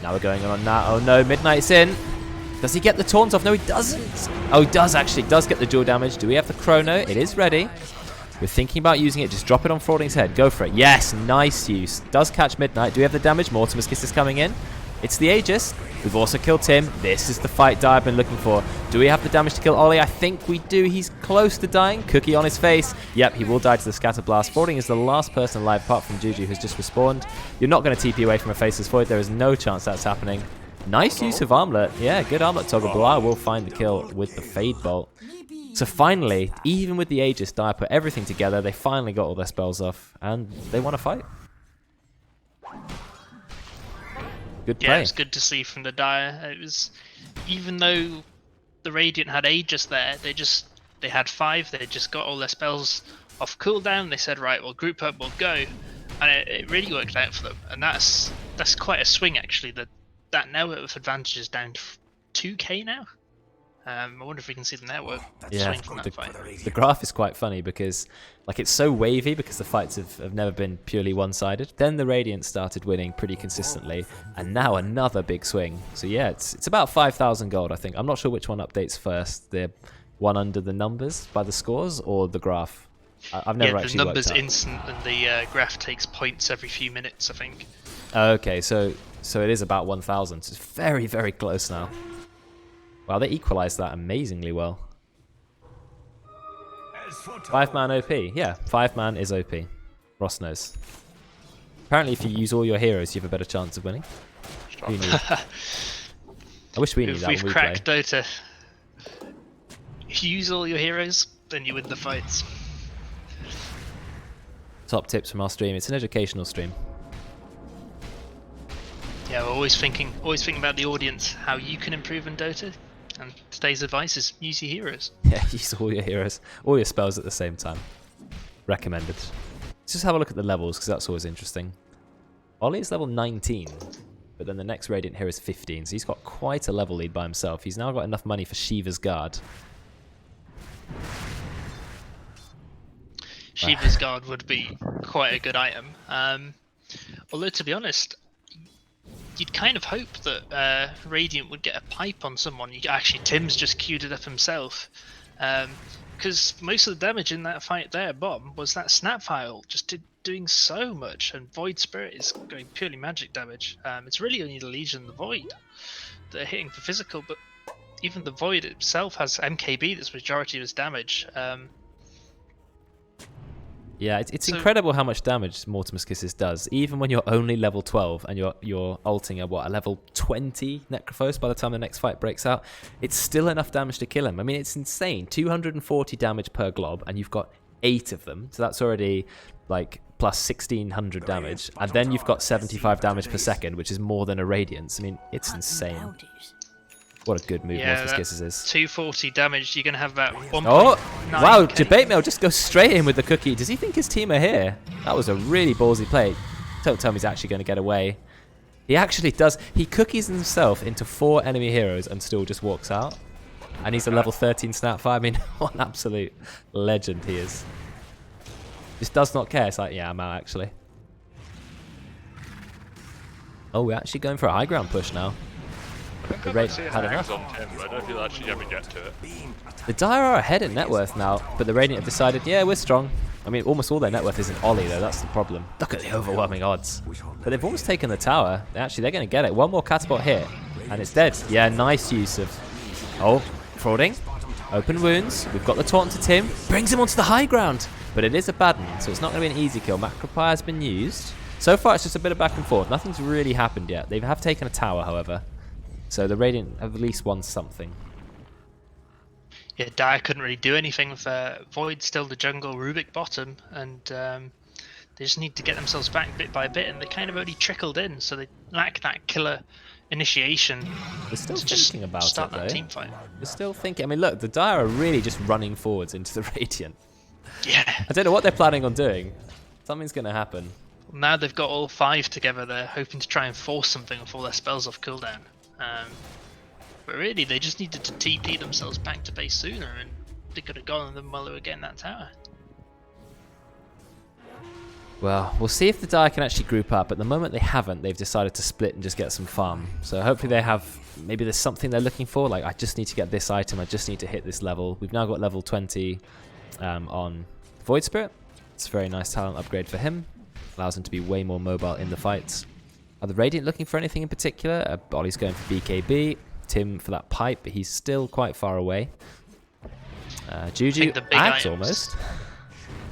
Now we're going on Nat. Oh no, Midnight's in. Does he get the taunts off? No, he doesn't. Oh, he does actually. Does get the dual damage. Do we have the Chrono? It is ready. We're thinking about using it. Just drop it on Frawding's head. Go for it. Yes, nice use. Does catch Midnight. Do we have the damage? Mortimer's Kiss is coming in. It's the Aegis. We've also killed Tim. This is the fight I've been looking for. Do we have the damage to kill Oli? I think we do. He's close to dying. Cookie on his face. Yep, he will die to the Scatter Blast. Frawding is the last person alive apart from Juju, who's just respawned. You're not going to TP away from a Faceless Void. There is no chance that's happening. Nice use of Armlet. Yeah, good Armlet toggle. Belial will find the kill with the Fade Bolt. So finally, even with the Aegis, Dire put everything together. They finally got all their spells off, and they want to fight. Good play. Yeah, it was good to see from the Dire. It was, even though the Radiant had Aegis there, they had 5. They just got all their spells off cooldown. They said, right, we'll group up, we'll go, and it really worked out for them. And that's quite a swing actually. That network advantage is down to 2k now. I wonder if we can see the network swing from that fight. The graph is quite funny because like it's so wavy because the fights have never been purely one-sided. Then the Radiant started winning pretty consistently, and now another big swing. So yeah, it's about 5,000 gold, I think. I'm not sure which one updates first, the one under the numbers by the scores or the graph. I've never actually worked out. The numbers instant and the graph takes points every few minutes, I think. Okay, so it is about 1,000. So it's very, very close now. Wow, they equalized that amazingly well. 5-man OP. Yeah, 5-man is OP. Ross knows. Apparently if you use all your heroes, you have a better chance of winning. Who knew? I wish we knew that. We've cracked Dota. If you use all your heroes, then you win the fights. Top tips from our stream. It's an educational stream. Yeah, we're always thinking about the audience, how you can improve in Dota. And today's advice is use your heroes. Yeah, use all your heroes, all your spells at the same time. Recommended. Let's just have a look at the levels, because that's always interesting. Oli is level 19, but then the next Radiant hero is 15, so he's got quite a level lead by himself. He's now got enough money for Shiva's Guard. Shiva's Guard would be quite a good item. Although, to be honest, you'd kind of hope that Radiant would get a pipe on someone. Actually, Tim's just queued it up himself. Because most of the damage in that fight there, bottom, was that Snapfire ult, just doing so much. And Void Spirit is going purely magic damage. It's really only the Legion and the Void that are hitting for physical, but even the Void itself has MKB that's majority of its damage. Yeah, it's incredible how much damage Mortimer's Kisses does, even when you're only level 12 and you're ulting a level 20 Necrophos by the time the next fight breaks out. It's still enough damage to kill him. I mean, it's insane. 240 damage per glob, and you've got 8 of them, so that's already like plus 1,600 damage, and then you've got 75 damage per second, which is more than a Radiance. I mean, it's insane. What a good move Mortimer's Kisses is. 240 damage, you're going to have about 1.9k. Oh, wow, jebaitmail just goes straight in with the cookie. Does he think his team are here? That was a really ballsy play. Don't tell me he's actually going to get away. He actually does. He cookies himself into 4 enemy heroes and still just walks out. And he's a level 13 Snapfire. I mean, what an absolute legend he is. Just does not care. It's like, yeah, I'm out actually. Oh, we're actually going for a high ground push now. I The think Raid I see had hangs enough. on Tim, but I don't know if he'll actually ever get to it. The Dire are ahead in net worth now, but the Radiant have decided, yeah, we're strong. I mean, almost all their net worth is in Oli, though. That's the problem. Look at the overwhelming odds. But they've almost taken the tower. Actually, they're going to get it. One more catapult hit, and it's dead. Yeah, nice use of... Oh, frauding. Open wounds. We've got the taunt to Tim. Brings him onto the high ground. But it is a bad one, so it's not going to be an easy kill. Macropie has been used. So far, it's just a bit of back and forth. Nothing's really happened yet. They have taken a tower, however. So the Radiant have at least won something. Yeah, Dire couldn't really do anything with Void still the jungle, Rubik bottom, and they just need to get themselves back bit by bit, and they kind of only trickled in, so they lack that killer initiation. They're still to just thinking about start it, though. that team fight. They're still thinking. I mean, look, the Dire are really just running forwards into the Radiant. Yeah. I don't know what they're planning on doing. Something's going to happen. Now they've got all 5 together, they're hoping to try and force something before their spells off cooldown. But really, they just needed to TP themselves back to base sooner, and they could have gone on them while they were getting that tower. Well, we'll see if the Dire can actually group up. At the moment, they haven't. They've decided to split and just get some farm. So hopefully they have... Maybe there's something they're looking for. Like, I just need to get this item. I just need to hit this level. We've now got level 20 on Void Spirit. It's a very nice talent upgrade for him. Allows him to be way more mobile in the fights. Are the Radiant looking for anything in particular? Oli's going for BKB. Tim for that pipe, but he's still quite far away. Juju adds almost.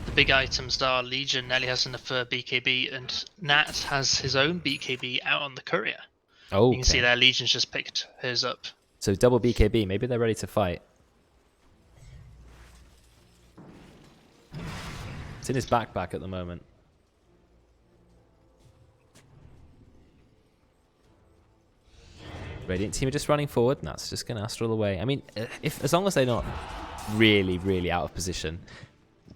The big items are Legion, Nelly has enough for BKB, and Nat has his own BKB out on the courier. Oh, you can see there, Legion's just picked hers up. So double BKB, maybe they're ready to fight. It's in his backpack at the moment. Radiant team are just running forward, and that's just going to astral away. I mean, as long as they're not really, really out of position,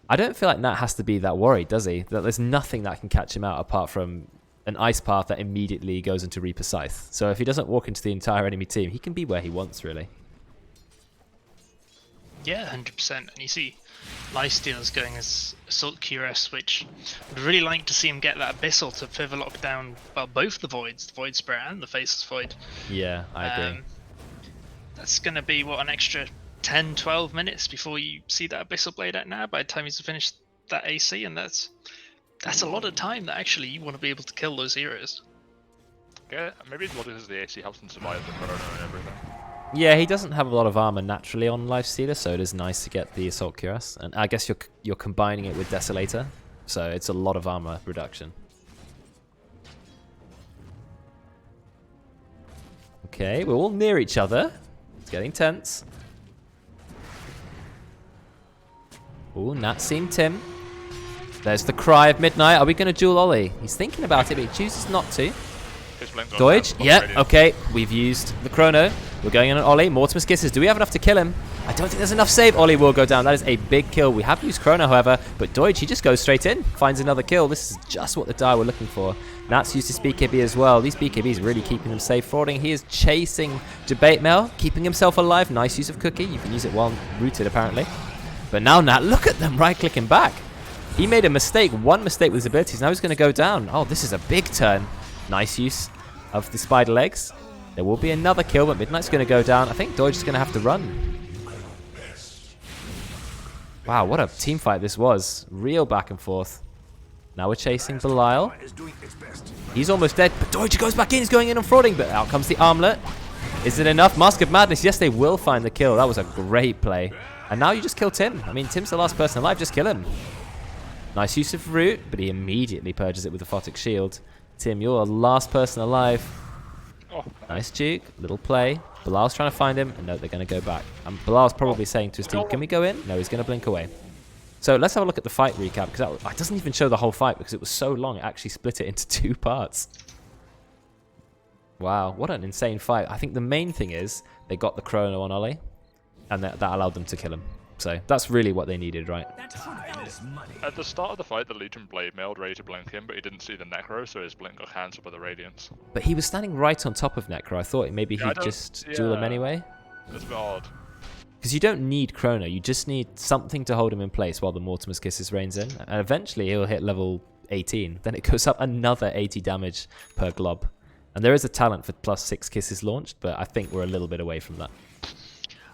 I don't feel like Nat has to be that worried, does he? That there's nothing that can catch him out apart from an ice path that immediately goes into Reaper Scythe. So if he doesn't walk into the entire enemy team, he can be where he wants, really. Yeah, 100%. And you see Lifesteal's going as Assault Cuirass, which I'd really like to see him get that Abyssal to further lock down, well, both the Voids, the Void Spirit and the Faceless Void. Yeah, I agree. That's going to be, what, an extra 10-12 minutes before you see that Abyssal Blade out now by the time he's finished that AC, and that's a lot of time that actually you want to be able to kill those heroes. Yeah, maybe what is the AC helps him survive the corona and everything. Yeah, he doesn't have a lot of armor naturally on Lifestealer, so it is nice to get the Assault Cuirass. And I guess you're combining it with Desolator, so it's a lot of armor reduction. Okay, we're all near each other. It's getting tense. Ooh, Nat seen Tim. There's the cry of midnight. Are we going to duel Oli? He's thinking about it, but he chooses not to. Doige, yeah, okay. We've used the chrono. We're going in on Oli. Mortimer's Kisses. Do we have enough to kill him? I don't think there's enough save. Oli will go down. That is a big kill. We have used chrono, however, but Doige, he just goes straight in. Finds another kill. This is just what the Dire were looking for. Nat's used his BKB as well. These BKBs are really keeping them safe. Frawding, he is chasing jebaitmail, keeping himself alive. Nice use of Cookie. You can use it while rooted, apparently. But now Nat, look at them right-clicking back. He made a mistake, one mistake with his abilities. Now he's going to go down. Oh, this is a big turn. Nice use of the spider legs. There will be another kill, but Midnight's going to go down. I think Doige is going to have to run. Wow, what a team fight this was. Real back and forth. Now we're chasing Belial. He's almost dead, but Doige goes back in. He's going in on Frawding, but out comes the armlet. Is it enough? Mask of Madness. Yes, they will find the kill. That was a great play. And now you just kill Tim. I mean, Tim's the last person alive. Just kill him. Nice use of Root, but he immediately purges it with the Photic Shield. Tim, you're the last person alive. Oh. Nice juke. Little play. Belial's trying to find him, and no, they're going to go back. And Belial's probably saying to his team, can we go in? No, he's going to blink away. So let's have a look at the fight recap, because that doesn't even show the whole fight, because it was so long, it actually split it into 2 parts. Wow, what an insane fight. I think the main thing is they got the chrono on Oli, and that allowed them to kill him. So that's really what they needed, right? At the start of the fight, the Legion blade mailed ready to blink him, but he didn't see the Necro, so his blink got cancelled by the Radiance. But he was standing right on top of Necro. I thought maybe he'd just duel him anyway. It's a bit odd. Because you don't need Chrono, you just need something to hold him in place while the Mortimer's Kisses reigns in. And eventually he'll hit level 18. Then it goes up another 80 damage per glob. And there is a talent for +6 kisses launched, but I think we're a little bit away from that.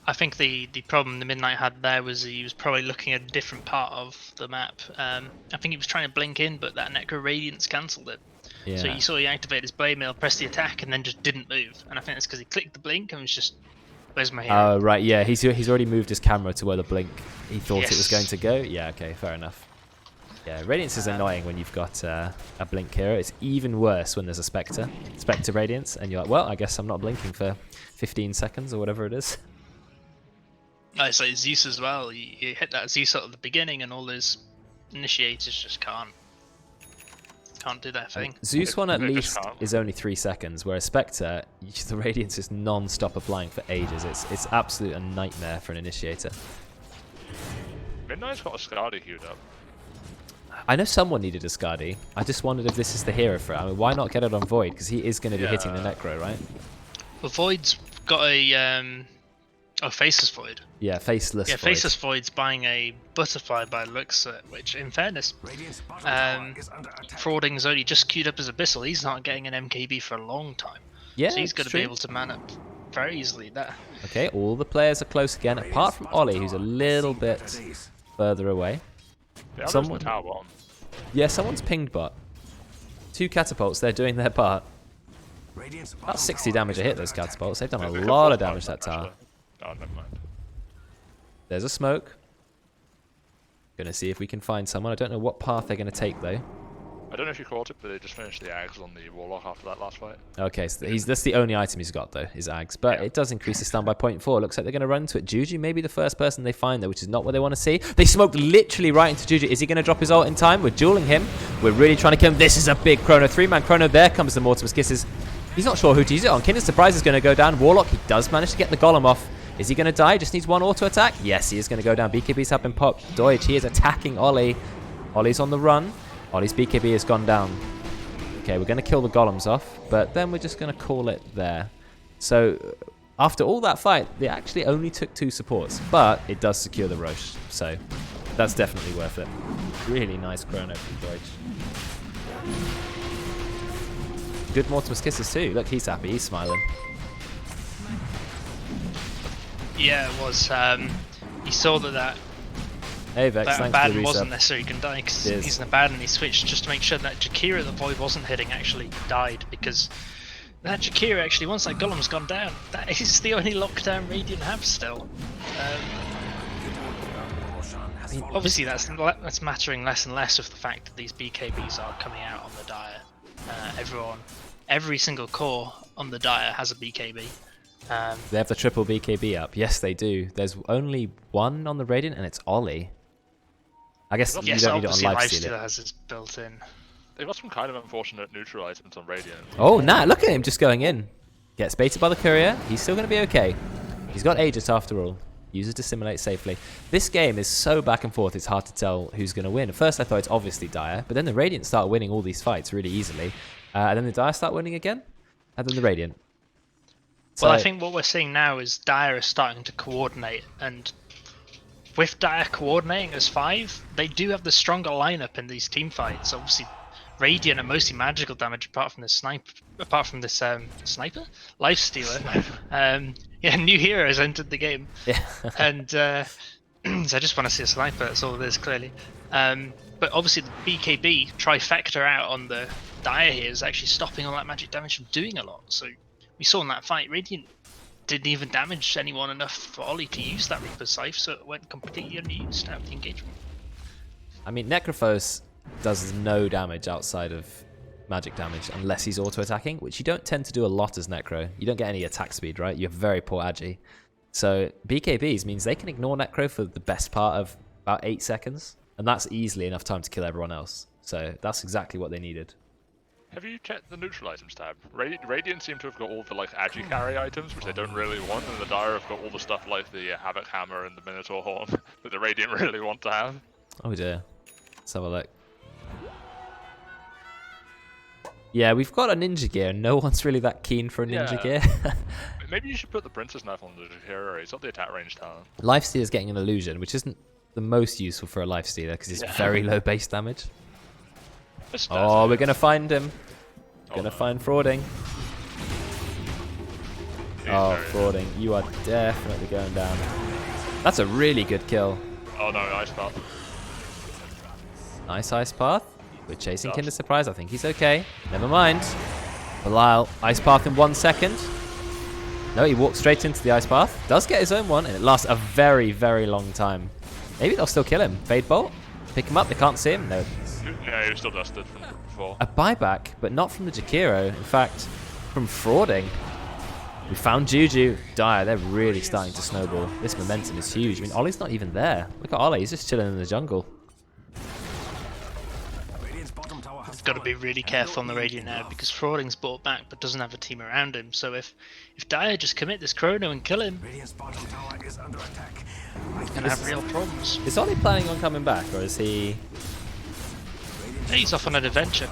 I think the problem the Midnight had there was he was probably looking at a different part of the map. I think he was trying to blink in, but that Necro Radiance cancelled it. Yeah. So you saw he activated his Belial, pressed the attack, and then just didn't move. And I think that's because he clicked the blink and was just, where's my hero? Oh, right, yeah. He's already moved his camera to where the blink he thought it was going to go. Yeah, okay, fair enough. Yeah, Radiance is annoying when you've got a blink hero. It's even worse when there's a Spectre Radiance, and you're like, well, I guess I'm not blinking for 15 seconds or whatever it is. It's like Zeus as well. You hit that Zeus at the beginning, and all those initiators just can't do their thing. Zeus one at least is only 3 seconds, whereas Spectre, the Radiance is non-stop applying for ages. It's absolute a nightmare for an initiator. Midnight's got a Skadi queued up. I know someone needed a Skadi. I just wondered if this is the hero for it. I mean, why not get it on Void? Because he is going to be hitting the Necro, right? Well, Void's got a Faceless Void. Yeah, Faceless Yeah, Void. Faceless Void's buying a Butterfly by the looks at it, which, in fairness, Frawding's only just queued up as Abyssal. He's not getting an MKB for a long time. Yeah, so he's going to be able to man up very easily there. Okay, all the players are close again, apart from Oli, who's a little bit further away. Yeah, Someone, yeah, someone's pinged bot. 2 catapults, they're doing their part. That's 60 damage a hit, those catapults. They've done a lot of damage to that tower. Oh, never mind. There's a smoke. Gonna see if we can find someone. I don't know what path they're gonna take though. I don't know if you caught it, but they just finished the Ags on the Warlock after that last fight. Okay, so that's the only item he's got though, is Ags. But it does increase his stun by 0.4. Looks like they're gonna run into it. Juju may be the first person they find though, which is not what they want to see. They smoked literally right into Juju. Is he gonna drop his ult in time? We're dueling him. We're really trying to kill him. This is a big chrono. 3-man chrono. There comes the Mortimer's Kisses. He's not sure who to use it on. Kinder Surprise is gonna go down. Warlock, he does manage to get the Golem off. Is he going to die? Just needs one auto attack? Yes, he is going to go down. BKB's have been popped. Doig, he is attacking Oli. Oli's on the run. Oli's BKB has gone down. Okay, we're going to kill the golems off, but then we're just going to call it there. So, after all that fight, they actually only took 2 supports, but it does secure the Roche. So, that's definitely worth it. Really nice chrono from Doig. Good Mortimer's Kisses too. Look, he's happy. He's smiling. Yeah, it was. He saw that Hey Vex, thanks for the Abaddon resub. wasn't necessarily going to die because he's an Abaddon. He switched just to make sure that Jakira, the Void wasn't hitting, actually died, because that Jakira actually, once that Golem's gone down, that is the only lockdown Radiant have still. Obviously that's mattering less and less with the fact that these BKBs are coming out on the Dire. Every single core on the Dire has a BKB. They have the triple BKB up. Yes, they do. There's only one on the Radiant, and it's Oli. I guess you don't need it on Lifestealer. Lifestealer has it built in. They've got some kind of unfortunate neutral items on Radiant. Oh, nah, look at him just going in. Gets baited by the courier. He's still going to be okay. He's got Aegis after all. Uses Dissimulate safely. This game is so back and forth, it's hard to tell who's going to win. At first I thought it's obviously Dire, but then the Radiant start winning all these fights really easily. And then the Dire start winning again, and then the Radiant. Well, I think what we're seeing now is Dire is starting to coordinate, and with Dire coordinating as 5, they do have the stronger lineup in these team fights. Obviously, Radiant are mostly magical damage, apart from this sniper, Lifestealer. Yeah, new heroes entered the game, and so I just want to see a sniper. That's all it is, clearly. But obviously, the BKB trifecta out on the Dire here is actually stopping all that magic damage from doing a lot. So we saw in that fight, Radiant didn't even damage anyone enough for Oli to use that Reaper's Scythe, so it went completely unused out of the engagement. I mean, Necrophos does no damage outside of magic damage unless he's auto-attacking, which you don't tend to do a lot as Necro. You don't get any attack speed, right? You have very poor agi. So BKBs means they can ignore Necro for the best part of about 8 seconds, and that's easily enough time to kill everyone else. So that's exactly what they needed. Have you checked the neutral items tab? Radiant seem to have got all the like agi carry items, which they don't really want, and the Dire have got all the stuff like the Havoc Hammer and the Minotaur Horn that the Radiant really want to have. Oh dear. Let's have a look. Yeah, we've got a ninja gear, and no one's really that keen for a ninja gear. Maybe you should put the Princess Knife on the hero. He's got the attack range talent. Lifestealer's getting an illusion, which isn't the most useful for a Lifestealer because it's very low base damage. Oh, we're going to find him. Gonna find Frawding. Oh, frawding. You are definitely going down. That's a really good kill. Oh no, ice path. Nice ice path. We're chasing Kinder Surprise. I think he's okay. Never mind. Belial, ice path in 1 second. No, he walked straight into the ice path. Does get his own one, and it lasts a very, very long time. Maybe they'll still kill him. Fade Bolt. Pick him up. They can't see him. No. Yeah, he was still dusted from before. A buyback, but not from the Jakiro. In fact, from frawding. We found Juju. Dire, they're really starting to snowball. This momentum is huge. I mean, Ollie's not even there. Look at Ollie. He's just chilling in the jungle. Got to be really careful on the Radiant now because Frawding's brought back but doesn't have a team around him. So if Dire just commit this chrono and kill him, he's gonna have real problems. Is Ollie planning on coming back, or is he? He's off on an adventure.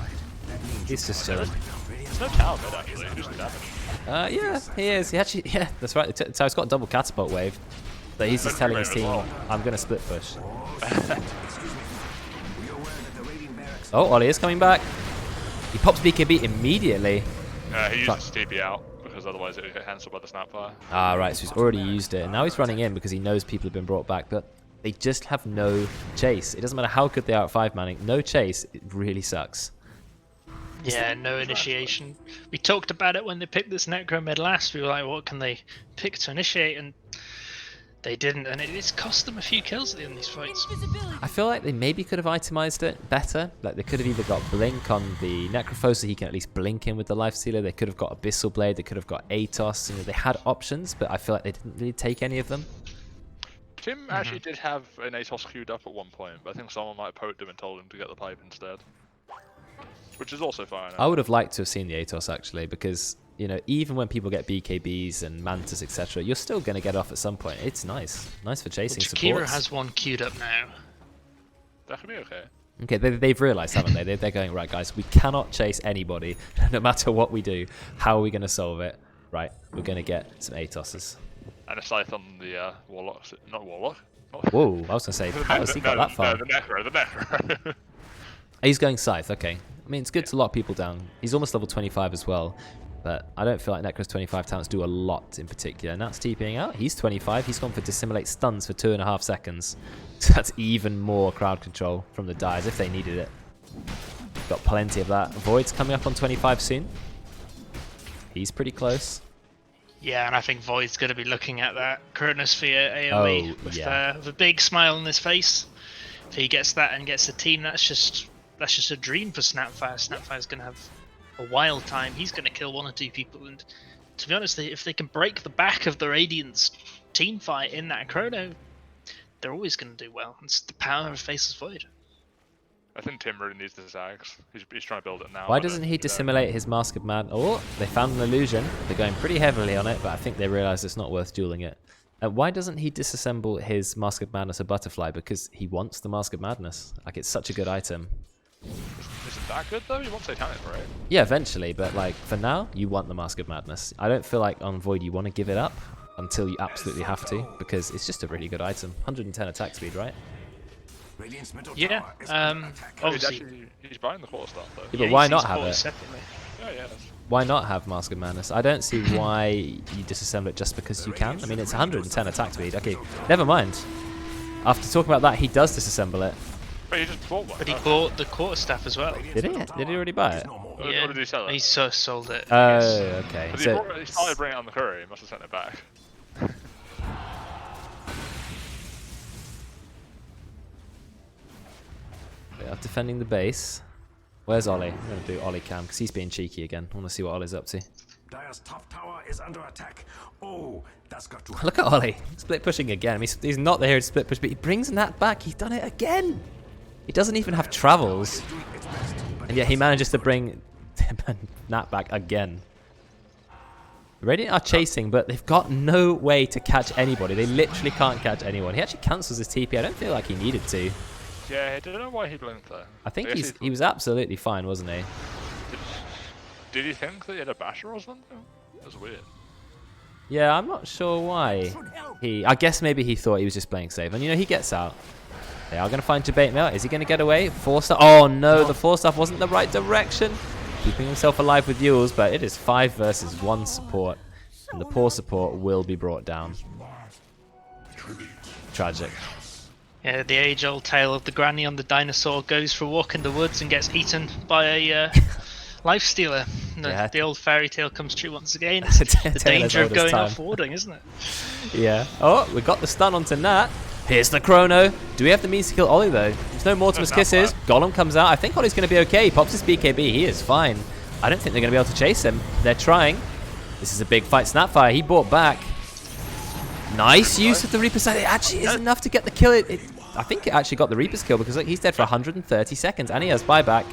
He's just chilling. There's no tower mid actually. Who's the damage? Yeah, he is. He actually, yeah, that's right. So he's got double catapult wave, but he's just telling his team, "I'm gonna split push." Oh, Ollie is coming back. He pops BKB immediately. He uses TP out because otherwise it would get cancelled by the snapfire. Ah, right. So he's already used it, and now he's running in because he knows people have been brought back, but they just have no chase. It doesn't matter how good they are at 5-manning. No chase. It really sucks. Yeah, no initiation. We talked about it when they picked this Necro mid last. We were like, what can they pick to initiate? And they didn't, and it's cost them a few kills at the end of these fights. I feel like they maybe could have itemized it better. Like they could have either got Blink on the Necrophos so he can at least blink in with the Life Stealer. They could have got Abyssal Blade. They could have got Atos. You know, they had options, but I feel like they didn't really take any of them. Tim actually did have an Atos queued up at one point, but I think someone might have poked him and told him to get the pipe instead. Which is also fine. I would have liked to have seen the Atos actually, because you know, even when people get BKBs and Mantis, etc., you're still going to get off at some point. It's nice. Nice for chasing supports. Kira has one queued up now. That could be okay. Okay, they've realised, haven't they? They're going, right, guys, we cannot chase anybody, no matter what we do. How are we going to solve it? Right, we're going to get some Atoses. And a scythe on the Warlock. Not Warlock. Whoa, I was going to say, how has he got that far? No, the Necro. He's going Scythe, okay. I mean, it's good to lock people down. He's almost level 25 as well. But I don't feel like Necro's 25 talents do a lot in particular. And that's TPing out. He's 25. He's gone for Dissimulate Stuns for 2.5 seconds. So that's even more crowd control from the Dyes if they needed it. Got plenty of that. Void's coming up on 25 soon. He's pretty close. Yeah, and I think Void's going to be looking at that Chronosphere AoE with a big smile on his face. If he gets that and gets a team, that's just a dream for Snapfire. Snapfire's going to have a wild time. He's going to kill 1 or 2 people, and to be honest, if they can break the back of the Radiant's team fight in that Chrono, they're always going to do well. It's the power of Faceless Void. I think Tim really needs the Zags. He's trying to build it now. Why doesn't he dissimulate his Mask of Madness? Oh, they found an illusion. They're going pretty heavily on it, but I think they realise it's not worth dueling it. Why doesn't he disassemble his Mask of Madness or Butterfly? Because he wants the Mask of Madness. Like, it's such a good item. Is it that good though? You want Satanic, right? Yeah, eventually, but like for now, you want the Mask of Madness. I don't feel like on Void you want to give it up until you absolutely have to, because it's just a really good item. 110 attack speed, right? Yeah, obviously. He's buying the core stuff though. Yeah, but why not have it? Separately. Yeah. Why not have Mask of Madness? I don't see why you disassemble it just because you can. I mean, it's 110 attack speed. Okay, never mind. After talking about that, he does disassemble it. But he just bought one. But he bought the quarterstaff as well. Did he? Did he already buy it? Yeah, or did he sell it? He sold it. Oh, okay. But So he started bringing it on the courier. He must have sent it back. they are defending the base. Where's Ollie? I'm going to do Ollie cam because he's being cheeky again. I want to see what Ollie's up to. Dire's top tower is under attack. Oh, that's got to Look at Ollie. Split pushing again. I mean, he's not the hero to split push, but he brings Nat back. He's done it again. He doesn't even have travels. And yet he manages to bring Nat back again. The Radiant are chasing, but they've got no way to catch anybody. They literally can't catch anyone. He actually cancels his TP. I don't feel like he needed to. Yeah, I don't know why he blinked there. I think he was absolutely fine, wasn't he? Did he think that he had a basher or something? That was weird. Yeah, I'm not sure why. I guess maybe he thought he was just playing safe. And you know, he gets out. They are going to find jebaitmail. Is he going to get away? 4-star. Oh no, the 4-star wasn't the right direction. Keeping himself alive with Yules, but it is 5 versus 1 support. and the poor support will be brought down. Tragic. Yeah, the age-old tale of the granny on the dinosaur goes for a walk in the woods and gets eaten by a lifestealer. Yeah. The old fairy tale comes true once again. It's the danger of going off warding, isn't it? Yeah. Oh, we got the stun onto Nat. Here's the chrono. Do we have the means to kill Oli though? There's no Mortimer's Kisses. Golem comes out. I think Oli's going to be okay. He pops his BKB. He is fine. I don't think they're going to be able to chase him. They're trying. This is a big fight. Snapfire, he bought back. Nice use of the Reaper's Sight. It actually is enough to get the kill. I think it actually got the Reaper's kill because look, he's dead for 130 seconds and he has buyback.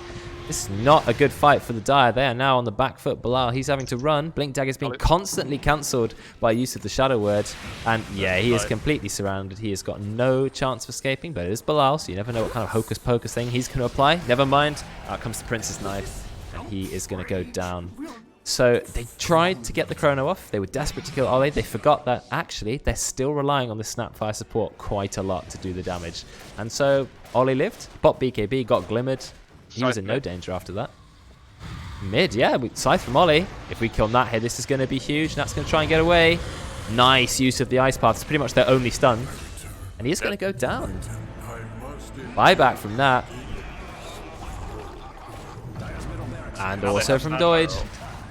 This is not a good fight for the Dire. They are now on the back foot. Belial, he's having to run. Blink Dagger's being constantly cancelled by use of the Shadow Word. And yeah, he is completely surrounded. He has got no chance of escaping, but it is Belial, so you never know what kind of hocus pocus thing he's going to apply. Never mind. Out comes the Prince's Knife, and he is going to go down. So they tried to get the chrono off. They were desperate to kill Oli. They forgot that actually they're still relying on the Snapfire support quite a lot to do the damage. And so Oli lived, bot BKB, got glimmered. He was in no danger after that. Mid, yeah, scythe from Oli. If we kill Nat here, this is going to be huge. Nat's going to try and get away. Nice use of the Ice Path. It's pretty much their only stun. And he is going to go down. Buyback from Nat. And also from Doige.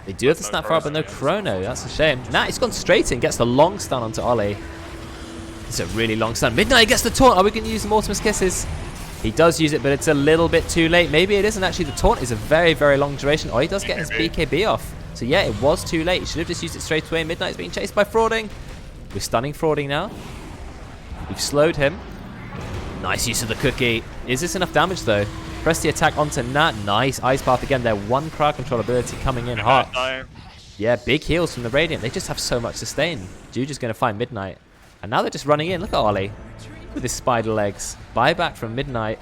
They do have the Snapfire, but no chrono. That's a shame. Nat, he's gone straight in, gets the long stun onto Oli. It's a really long stun. Midnight gets the taunt. Are we going to use the Mortimer's Kisses? He does use it, but it's a little bit too late. Maybe it isn't actually. The taunt is a very, very long duration. Oh, he does get his BKB off. So yeah, it was too late. He should have just used it straight away. Midnight's being chased by Frawding. We're stunning Frawding now. We've slowed him. Nice use of the cookie. Is this enough damage though? Press the attack onto Nat. Nice Ice Path again. Their one crowd control ability coming in hot. Yeah, big heals from the Radiant. They just have so much sustain. Juju's going to find Midnight. And now they're just running in. Look at Oli with his spider legs. Buyback from Midnight.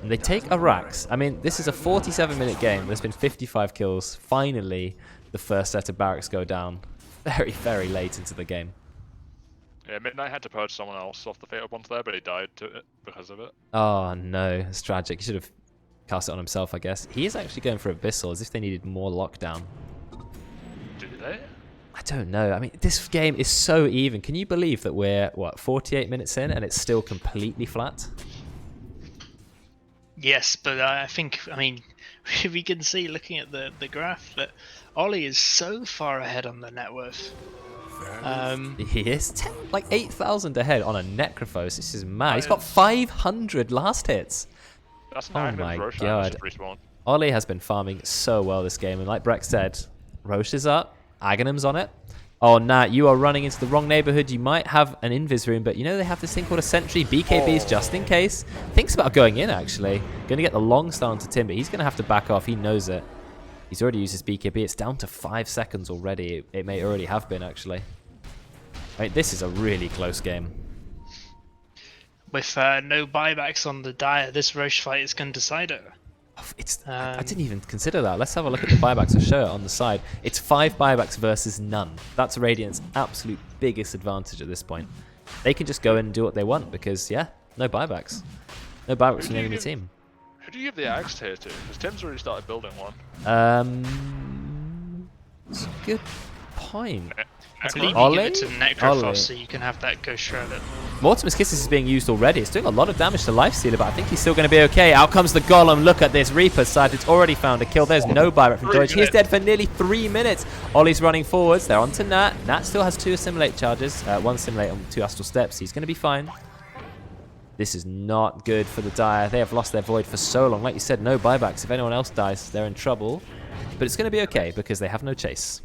And they take a Rax. I mean, this is a 47-minute game. There's been 55 kills. Finally, the first set of barracks go down. Very, very late into the game. Yeah, Midnight had to purge someone else off the Fatal Bonds there, but he died to it because of it. Oh, no. It's tragic. He should have cast it on himself, I guess. He is actually going for Abyssal as if they needed more lockdown. Do they? I don't know. I mean, this game is so even. Can you believe that we're, what, 48 minutes in and it's still completely flat? Yes, but I think, I mean, we can see looking at the graph that Oli is so far ahead on the net worth. He is like 8,000 ahead on a Necrophos. This is mad. He's got 500 last hits. That's Oh my god. Oli has been farming so well this game, and like Brexx said, Roche is up, Aghanim's on it. Oh, Nat, you are running into the wrong neighborhood. You might have an invis room, but you know they have this thing called a sentry. BKBs just in case. Thinks about going in, actually. Going to get the long stun to Tim, but he's going to have to back off. He knows it. He's already used his BKB. It's down to 5 seconds already. It may already have been, actually. I mean, this is a really close game. With no buybacks on the Dire, this Roche fight is going to decide it. I didn't even consider that. Let's have a look at the buybacks. I'll show it on the side. It's 5 buybacks versus none. That's Radiant's absolute biggest advantage at this point. They can just go in and do what they want because, yeah, no buybacks. No buybacks from any team. Who do you give the axe tier to? Because Tim's already started building one. It's a good point. I believe you give it to Necrophos so you can have that go shrouded. Mortimer's Kisses is being used already. It's doing a lot of damage to Lifestealer, but I think he's still going to be okay. Out comes the Golem. Look at this. Reaper's side. It's already found a kill. There's no buyback from Doige. He's dead for nearly 3 minutes. Oli's running forwards. They're on to Nat. Nat still has 2 Assimilate charges. 1 Assimilate and 2 Astral Steps. He's going to be fine. This is not good for the Dire. They have lost their Void for so long. Like you said, no buybacks. If anyone else dies, they're in trouble. But it's going to be okay because they have no chase.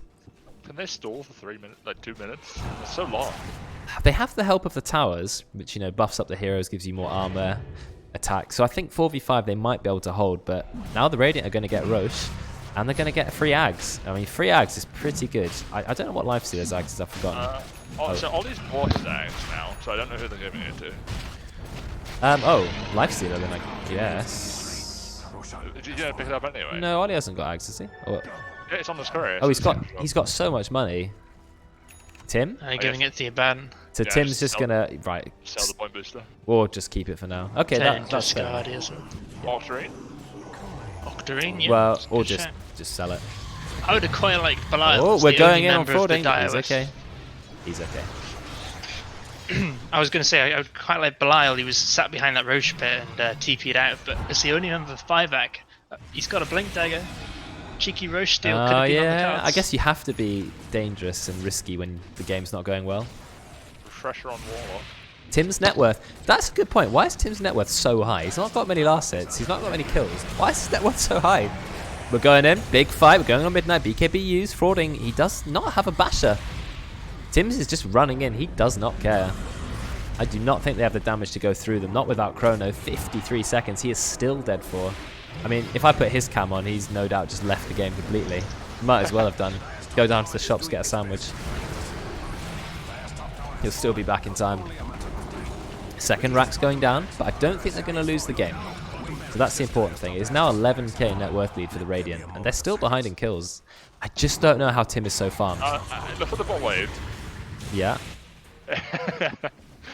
Can they stall for 3 minutes, like 2 minutes? That's so long. They have the help of the towers, which, you know, buffs up the heroes, gives you more armor, attack. So I think 4v5 they might be able to hold, but now the Radiant are going to get Roche, and they're going to get free Ags. I mean, free Ags is pretty good. I don't know what Lifestealer's Ags is, I've forgotten. So Ollie's bought his Ags now, so I don't know who they're giving it to. Lifestealer then, I guess. Did you pick it up anyway? No, Oli hasn't got Ags, has he? Or... Yeah, it's on the square. Oh, he's got so much money. Tim? Giving it to your ban. So yeah, Tim's just gonna sell the point booster, or just keep it for now. Okay, that's fair. Octarine. Octarine, yeah. Well, or just sell it. I would have quite liked Belial. Oh, as we're the going only in on member of the frawding. He's Dios. okay. He's okay. I was going to say I would quite like Belial. He was sat behind that Roche pit and TP'd out, but as the only member of 5-Ac, he's got a blink dagger. Cheeky Roche steal could have been on the yeah. cards. I guess you have to be dangerous and risky when the game's not going well. Refresher on Warlock. Tim's net worth. That's a good point. Why is Tim's net worth so high? He's not got many last hits. He's not got many kills. Why is his net worth so high? We're going in. Big fight. We're going on midnight. BKB used. Frawding. He does not have a basher. Tim's is just running in. He does not care. I do not think they have the damage to go through them. Not without Chrono. 53 seconds. He is still dead for. I mean, if I put his cam on, he's no doubt just left the game completely. Might as well have done. Go down to the shops, get a sandwich. He'll still be back in time. Second rack's going down, but I don't think they're going to lose the game. So that's the important thing. It's now 11k net worth lead for the Radiant, and they're still behind in kills. I just don't know how Tim is so farmed. Look at the bot wave. Yeah.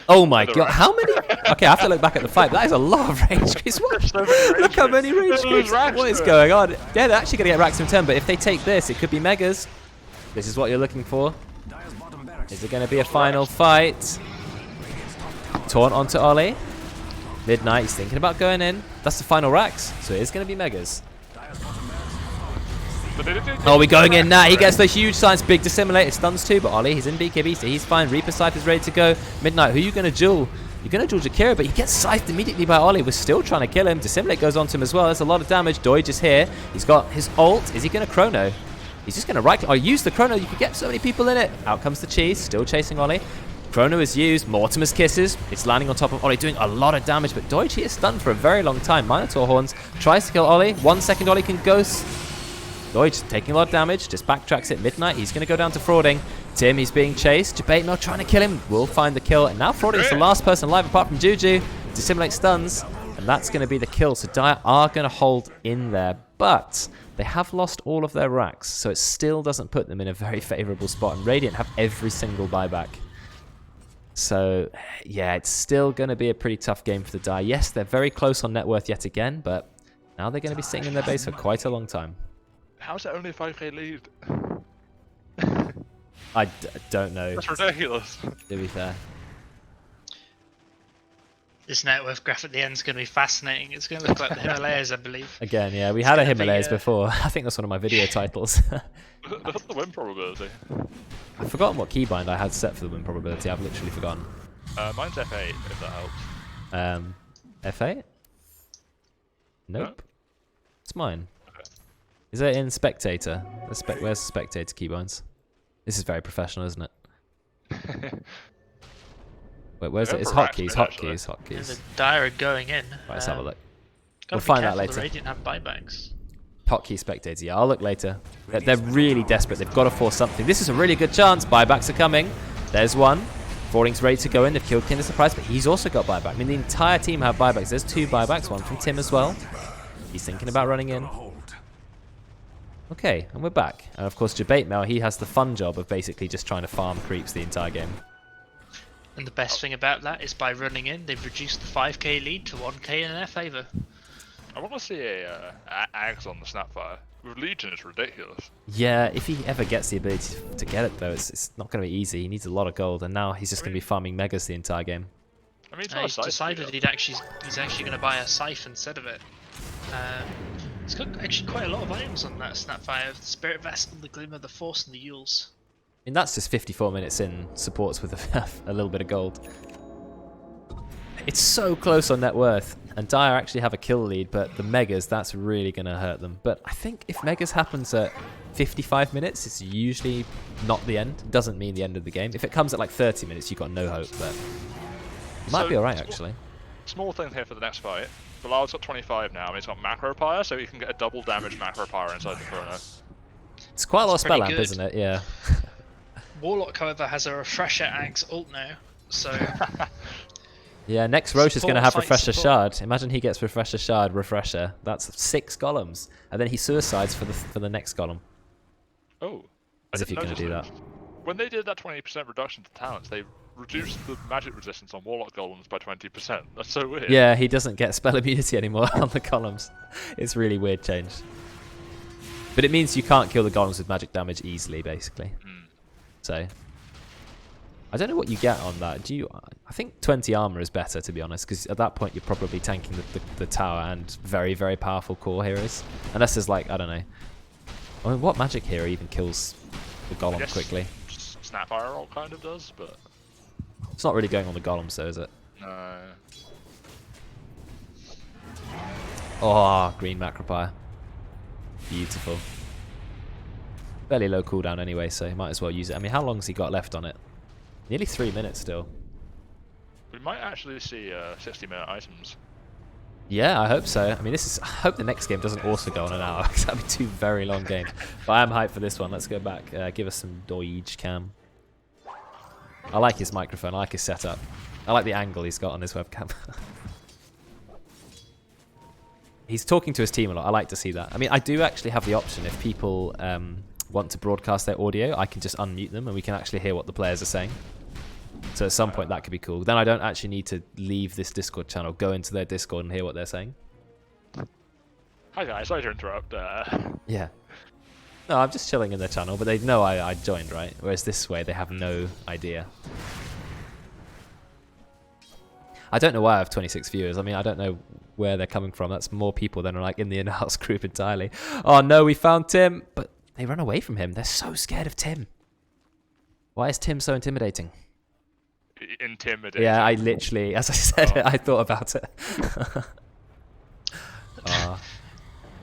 Oh my god, how many? Okay, I have to look back at the fight. That is a lot of range creeps. Look how many range creeps. What is going on? Yeah, they're actually going to get racks in turn, but if they take this, it could be Megas. This is what you're looking for. Is it going to be a final fight? Taunt onto Oli. Midnight, he's thinking about going in. That's the final racks, so it is going to be Megas. Oh, we're going in now. He gets the huge science, big dissimulate. It stuns too, but Oli, he's in BKB, so he's fine. Reaper Scythe is ready to go. Midnight, who are you going to duel? You're going to duel Jakira, but he gets scythed immediately by Oli. We're still trying to kill him. Dissimulate goes onto him as well. There's a lot of damage. Doige is here. He's got his ult. Is he going to chrono? He's just going to right click. Oh, use the chrono. You could get so many people in it. Out comes the cheese. Still chasing Oli. Chrono is used. Mortimer's Kisses. It's landing on top of Oli, doing a lot of damage, but Doige is stunned for a very long time. Minotaur Horns tries to kill Oli. 1 second Oli can ghost. Doige taking a lot of damage, just backtracks at Midnight. He's going to go down to Frawding. Tim, he's being chased. jebaitmail trying to kill him. Will find the kill. And now Frawding is the last person alive apart from Juju. Dissimulate stuns. And that's going to be the kill. So Dire are going to hold in there. But they have lost all of their racks. So it still doesn't put them in a very favorable spot. And Radiant have every single buyback. So, yeah, it's still going to be a pretty tough game for the Dire. Yes, they're very close on net worth yet again. But now they're going to be sitting in their base for quite a long time. How's it only a 5k lead? I don't know. That's ridiculous. To be fair. This net worth graph at the end is going to be fascinating. It's going to look like the Himalayas, I believe. Again, yeah, we had a Himalayas before. I think that's one of my video titles. Look at the win probability. I've forgotten what keybind I had set for the win probability. I've literally forgotten. Mine's F8, if that helps. F8? Nope. No? It's mine. Okay. Is it in Spectator? Where's the Spectator keybinds? This is very professional, isn't it? Wait, where's it? It's hotkeys, hotkeys, Yeah, hotkeys. the Dire are going in. Right, let's have a look. We'll find out later. The Radiant have buybacks. Hotkey Spectator, yeah, I'll look later. They're really desperate. They've got to force something. This is a really good chance. Buybacks are coming. There's one. Frawding's ready to go in. They've killed Kinder Surprise, but he's also got buyback. I mean, the entire team have buybacks. There's 2 buybacks, one from Tim as well. He's thinking about running in. Okay, and we're back. And of course, jebaitmail, he has the fun job of basically just trying to farm creeps the entire game. And the best thing about that is by running in, they've reduced the 5k lead to 1k in their favour. I want to see a Ags on the Snapfire. With Legion, it's ridiculous. Yeah, if he ever gets the ability to get it, though, it's not going to be easy. He needs a lot of gold, and now he's just going to be farming Megas the entire game. I mean, it's He's decided he's actually going to buy a Scythe instead of it. He's got actually quite a lot of items on that Snapfire. The Spirit Vessel, the Glimmer, the Force, and the Yules. I mean, that's just 54 minutes in, supports with a little bit of gold. It's so close on net worth, and Dire actually have a kill lead, but the Megas, that's really going to hurt them. But I think if Megas happens at 55 minutes, it's usually not the end. It doesn't mean the end of the game. If it comes at like 30 minutes, you've got no hope, but it might be alright, actually. Small thing here for the next fight. Belial's got 25 now, and he's got Macro Pyre, so he can get a double damage Macro Pyre inside the Chrono. It's quite a lot of spell amp, good. isn't it? Yeah. Warlock, however, has a Refresher Axe ult now, so... Yeah, next Roche is going to have Fight Refresher support. Shard. Imagine he gets Refresher Shard, Refresher. That's 6 golems. And then he suicides for the next golem. Oh. As if you're going to do that. When they did that 20% reduction to talents, they reduced the magic resistance on Warlock Golems by 20%. That's so weird. Yeah, he doesn't get spell immunity anymore on the columns. It's really weird change. But it means you can't kill the golems with magic damage easily, basically. So I don't know what you get on that. Do you? I think 20 armor is better, to be honest, because at that point you're probably tanking the tower and very, very powerful core heroes. Unless there's like, I don't know. I mean, what magic hero even kills the golem quickly? Snapfire roll kind of does, but it's not really going on the golems, though, is it? No. Oh, green macropire. Beautiful. Fairly low cooldown anyway, so might as well use it. I mean, how long's he got left on it? Nearly 3 minutes still. We might actually see 60-minute items. Yeah, I hope so. I mean, I hope the next game doesn't also go on an hour, because that'd be 2 very long games. But I am hyped for this one. Let's go back. Give us some Doige cam. I like his microphone. I like his setup. I like the angle he's got on his webcam. He's talking to his team a lot. I like to see that. I mean, I do actually have the option if people want to broadcast their audio, I can just unmute them and we can actually hear what the players are saying. So at some point that could be cool. Then I don't actually need to leave this Discord channel, go into their Discord and hear what they're saying. Hi guys, sorry to interrupt. Yeah. No, I'm just chilling in their channel, but they know I joined, right? Whereas this way, they have no idea. I don't know why I have 26 viewers. I mean, I don't know where they're coming from. That's more people than are like in the in-house group entirely. Oh no, we found Tim! But they run away from him. They're so scared of Tim. Why is Tim so intimidating? Intimidating? Yeah, I literally, as I said it, I thought about it.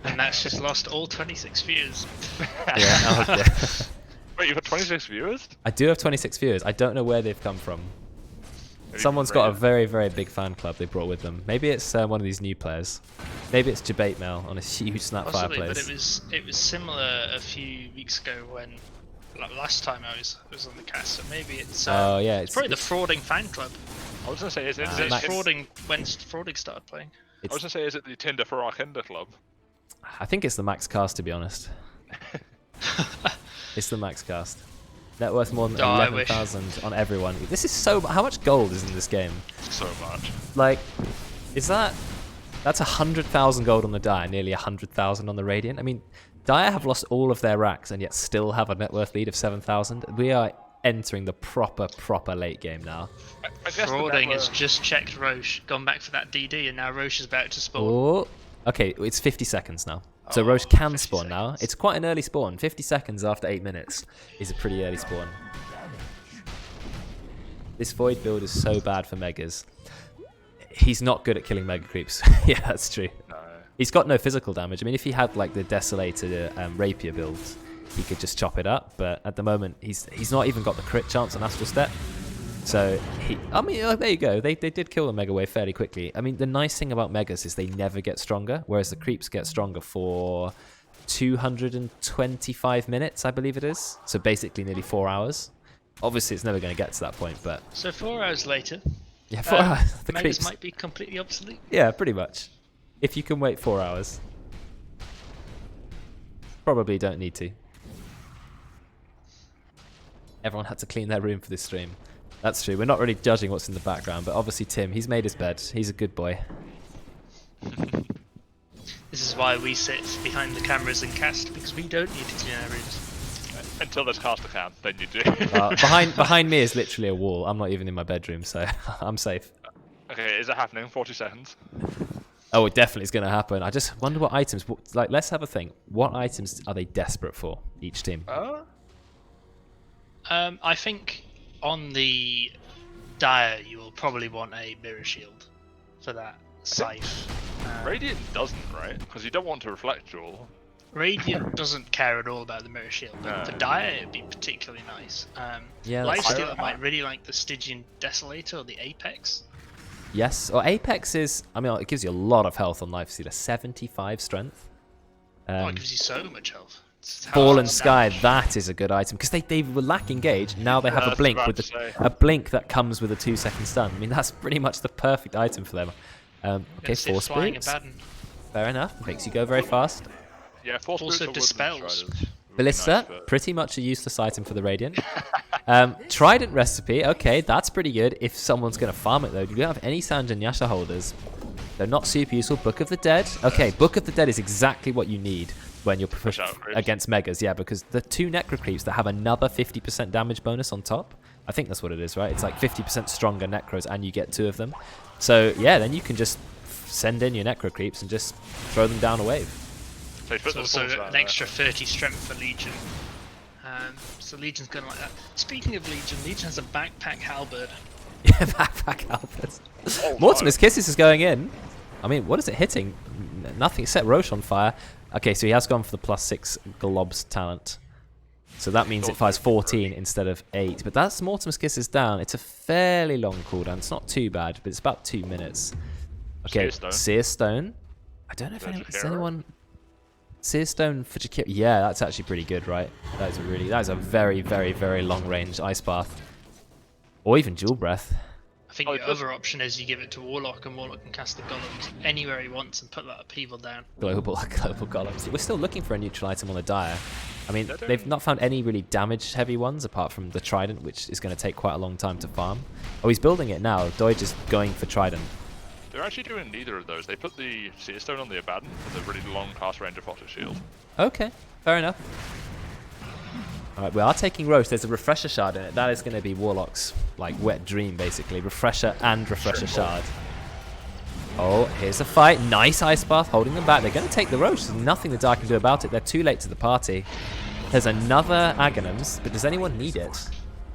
And that's just lost all 26 viewers. Yeah. Wait, you've got 26 viewers? I do have 26 viewers. I don't know where they've come from. Maybe Someone's got a very, very big fan club they brought with them. Maybe it's one of these new players. Maybe it's jebaitmail on a huge Snapfire Possibly, place. but it was similar a few weeks ago when last time I was on the cast. So maybe it's it's probably the Frawding fan club. I was gonna say, is it Frawding when Frawding started playing? I was gonna say, is it the Tinder for our Kinder club? I think it's the max cast, to be honest. It's the max cast. Net worth more than 11,000 on everyone. This is so... How much gold is in this game? So much. Like, is that... That's 100,000 gold on the Dire, nearly 100,000 on the Radiant. I mean, Dire have lost all of their racks and yet still have a net worth lead of 7,000. We are entering the proper late game now. Frawding has just checked Roche, gone back for that DD, and now Roche is about to spawn. Oh, okay, it's 50 seconds now. So Roche can spawn now. It's quite an early spawn. 50 seconds after 8 minutes is a pretty early spawn. This Void build is so bad for Megas. He's not good at killing Mega Creeps. Yeah, that's true. No. He's got no physical damage. I mean, if he had like the Desolator Rapier builds, he could just chop it up. But at the moment, he's not even got the crit chance on Astral Step. So, I mean, there you go. They did kill the Mega Wave fairly quickly. I mean, the nice thing about Megas is they never get stronger, whereas the Creeps get stronger for 225 minutes, I believe it is. So basically nearly 4 hours. Obviously, it's never going to get to that point, but... So 4 hours later, yeah, 4 hours. The Megas Creeps might be completely obsolete. Yeah, pretty much. If you can wait 4 hours. Probably don't need to. Everyone had to clean their room for this stream. That's true. We're not really judging what's in the background, but obviously Tim, he's made his bed. He's a good boy. This is why we sit behind the cameras and cast, because we don't need to clean our rooms. Until there's caster cam, then you do. Behind me is literally a wall. I'm not even in my bedroom, so I'm safe. Okay, is it happening? 40 seconds. Oh, it definitely is going to happen. I just wonder what items... Like, let's have a think. What items are they desperate for, each team? I think on the Dire, you will probably want a Mirror Shield for that scythe. Radiant doesn't, right? Because you don't want to reflect jewel. Radiant doesn't care at all about the Mirror Shield, but for Dire, it'd be particularly nice. Yeah, Lifestealer might really like the Stygian Desolator or the Apex. Yes, or Apex is... I mean, it gives you a lot of health on Lifestealer. 75 strength. It gives you so much health. Fallen Sky, that is a good item because they were lacking gauge. Now they have a blink with a blink that comes with a 2-second stun. I mean, that's pretty much the perfect item for them. Okay, Force Boots. Fair enough. Makes you go very fast. Yeah, Force Boots also dispels. Ballista, pretty much a useless item for the Radiant. Trident Recipe, okay, that's pretty good if someone's going to farm it though. Do you have any Sanjan Yasha holders? They're not super useful. Book of the Dead. Okay, Book of the Dead is exactly what you need. when you're against megas, yeah, because the 2 necro creeps that have another 50% damage bonus on top. I think that's what it is, right? It's like 50% stronger necros, and you get 2 of them. So yeah, then you can just send in your necro creeps and just throw them down a wave. So it's also an extra 30 strength for Legion. So Legion's going like that. Speaking of Legion, Legion has a backpack halberd. Yeah, backpack halberd. Oh, Mortimer's Kisses is going in. I mean, what is it hitting? Nothing. Set Roche on fire. Okay, so he has gone for the +6 globs talent. So that means it fires 14 instead of 8. But that's Mortimer's Kisses down. It's a fairly long cooldown. It's not too bad, but it's about 2 minutes. Okay, Seer Stone. I don't know if anyone... Seer Stone for Jakiro. Yeah, that's actually pretty good, right? That is a very, very, very long range Ice Bath. Or even Jewel Breath. I think the other option is you give it to Warlock, and Warlock can cast the golems anywhere he wants and put that upheaval down. Global golems. We're still looking for a neutral item on the Dire. I mean, they've not found any really damage-heavy ones apart from the Trident, which is going to take quite a long time to farm. Oh, he's building it now. Doig is going for Trident. They're actually doing neither of those. They put the Seer Stone on the Abaddon with a really long cast range of Foster Shield. Okay, fair enough. Alright, we are taking Roche. There's a Refresher Shard in it. That is going to be Warlock's like wet dream, basically. Refresher and Refresher Shard. Oh, here's a fight. Nice Ice Bath holding them back. They're going to take the Roche. There's nothing the Dark can do about it. They're too late to the party. There's another Aghanims, but does anyone need it?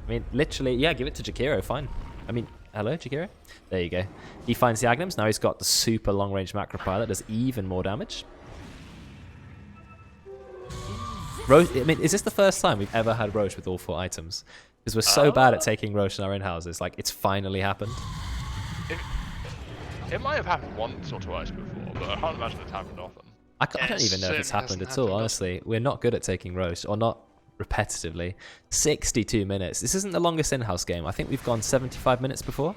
I mean, literally, yeah, give it to Jakiro, fine. I mean, hello, Jakiro? There you go. He finds the Aghanims. Now he's got the super long-range macro pilot. Does even more damage. Roche, I mean, is this the first time we've ever had Roche with all 4 items? Because we're so bad at taking Roche in our in-houses. Like, it's finally happened. It might have happened once or twice before, but I can't imagine it's happened often. I don't even know if it's happened at all, honestly. We're not good at taking Roche, or not repetitively. 62 minutes. This isn't the longest in-house game. I think we've gone 75 minutes before.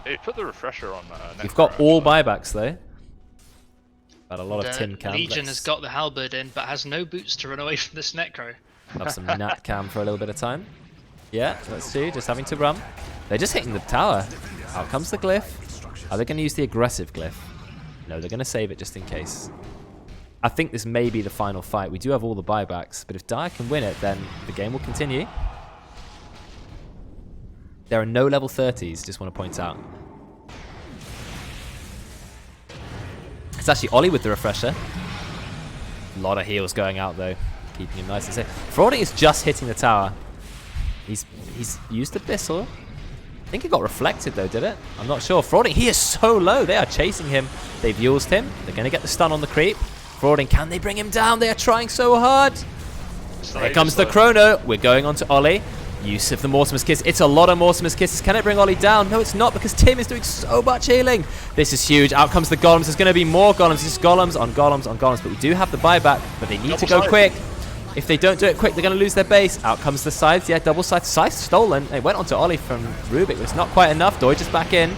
It put the refresher on. We've got all buybacks though. But a lot of tin cam. Legion has got the halberd in, but has no boots to run away from this necro. Have some nat cam for a little bit of time. Yeah, let's see. Just having to run. They're just hitting the tower. Out comes the glyph. Are they going to use the aggressive glyph? No, they're going to save it just in case. I think this may be the final fight. We do have all the buybacks, but if Dire can win it, then the game will continue. There are no level 30s, just want to point out. It's actually Oli with the refresher. A lot of heals going out though, keeping him nice and safe. Frawding is just hitting the tower. He's used the Bissell. I think it got reflected though, did it? I'm not sure. Frawding, he is so low. They are chasing him. They've used him. They're going to get the stun on the creep. Frawding, can they bring him down? They are trying so hard. Here comes the chrono. We're going on to Oli. Use of the Mortimer's Kiss. It's a lot of Mortimer's Kisses. Can it bring Oli down? No, it's not, because Tim is doing so much healing. This is huge. Out comes the golems. There's going to be more golems. It's golems on golems on golems. But we do have the buyback, but they need to go quick. If they don't do it quick, they're going to lose their base. Out comes the Scythes. Yeah, double Scythe. Scythe stolen. They went on to Oli from Rubik, but it's not quite enough. Doig just back in.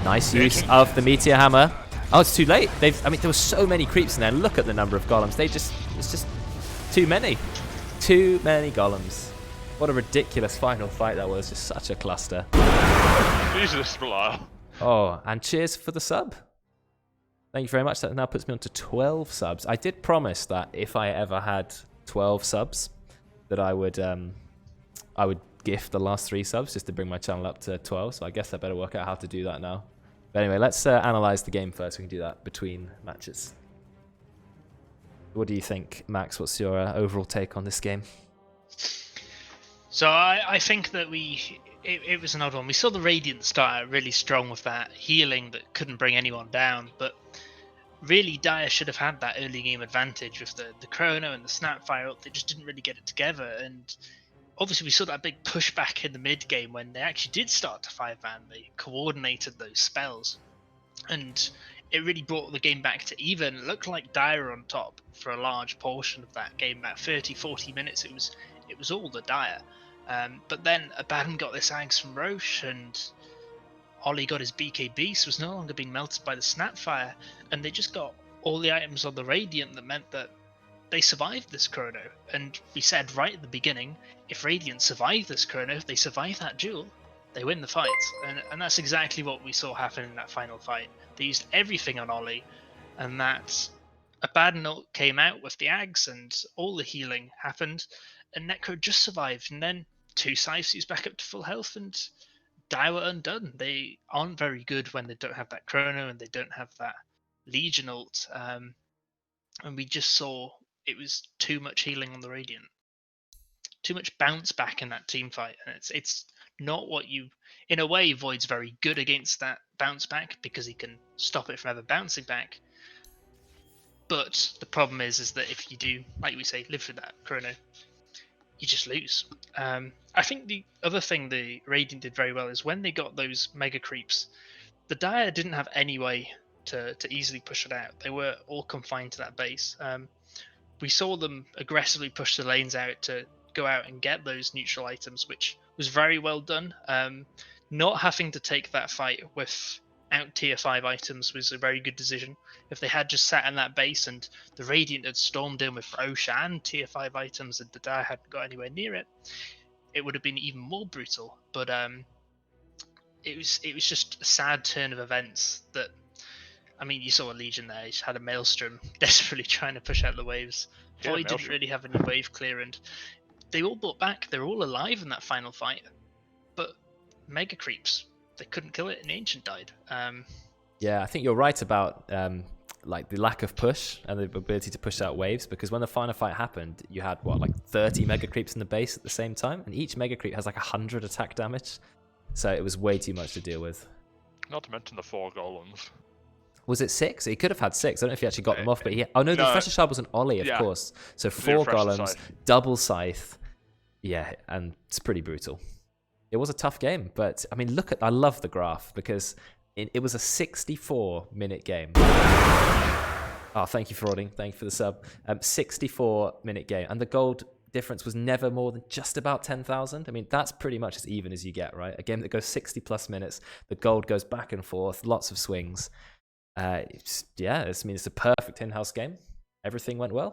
Nice use of the Meteor Hammer. Oh, it's too late. I mean, there were so many creeps in there. Look at the number of golems. It's just too many. Too many golems. What a ridiculous final fight that was. Just such a cluster. Jesus, Belial. Oh, and cheers for the sub. Thank you very much. That now puts me on to 12 subs. I did promise that if I ever had 12 subs, that I would gift the last 3 subs just to bring my channel up to 12. So I guess I better work out how to do that now. But anyway, let's analyze the game first. We can do that between matches. What do you think, Max? What's your overall take on this game? So I think that it was an odd one. We saw the Radiant start really strong with that healing that couldn't bring anyone down, but really Dire should have had that early game advantage with the Chrono and the Snapfire up. They just didn't really get it together, and obviously we saw that big pushback in the mid game when they actually did start to 5-man. They coordinated those spells, and it really brought the game back to even. It looked like Dire on top for a large portion of that game. About 30-40 minutes, it was all the Dire. But then Abaddon got this Ags from Roche, and Oli got his BKB, so was no longer being melted by the Snapfire, and they just got all the items on the Radiant that meant that they survived this Chrono. And we said right at the beginning, if Radiant survive this Chrono, if they survive that duel, they win the fight. And that's exactly what we saw happen in that final fight. They used everything on Oli, and that a bad note came out with the Ags and all the healing happened, and Necro just survived, and then 2 Scythes back up to full health, and Dire were undone. They aren't very good when they don't have that Chrono and they don't have that Legion ult. And we just saw it was too much healing on the Radiant. Too much bounce back in that team fight. And it's not what you... In a way, Void's very good against that bounce back because he can stop it from ever bouncing back. But the problem is that if you do, like we say, live through that Chrono, you just lose. I think the other thing the Radiant did very well is when they got those mega creeps, the Dire didn't have any way to easily push it out. They were all confined to that base. We saw them aggressively push the lanes out to go out and get those neutral items, which was very well done. Not having to take that fight without tier 5 items was a very good decision. If they had just sat in that base and the Radiant had stormed in with Rosh and tier 5 items and the Dire hadn't got anywhere near it, it would have been even more brutal. But it was just a sad turn of events that, I mean, you saw a Legion there. He just had a Maelstrom desperately trying to push out the waves. Void didn't really have any wave clear, and they all brought back. They were all alive in that final fight. But Mega Creeps, they couldn't kill it, and the Ancient died. Yeah, I think you're right about like the lack of push and the ability to push out waves, because when the final fight happened, you had like 30 Mega Creeps in the base at the same time, and each Mega Creep has like 100 attack damage. So it was way too much to deal with. Not to mention the 4 golems. Was it 6? He could have had 6. I don't know if he actually got them off, but he... Oh, no, the Refresher Shard was an Ollie, of course. So 4 golems, double Scythe. Yeah, and it's pretty brutal. It was a tough game, but, I mean, I love the graph, because it was a 64-minute game. Oh, thank you, Frawding. Thank you for the sub. 64-minute game. And the gold difference was never more than just about 10,000. I mean, that's pretty much as even as you get, right? A game that goes 60-plus minutes. The gold goes back and forth, lots of swings. Yeah, this means it's a perfect in-house game. Everything went well.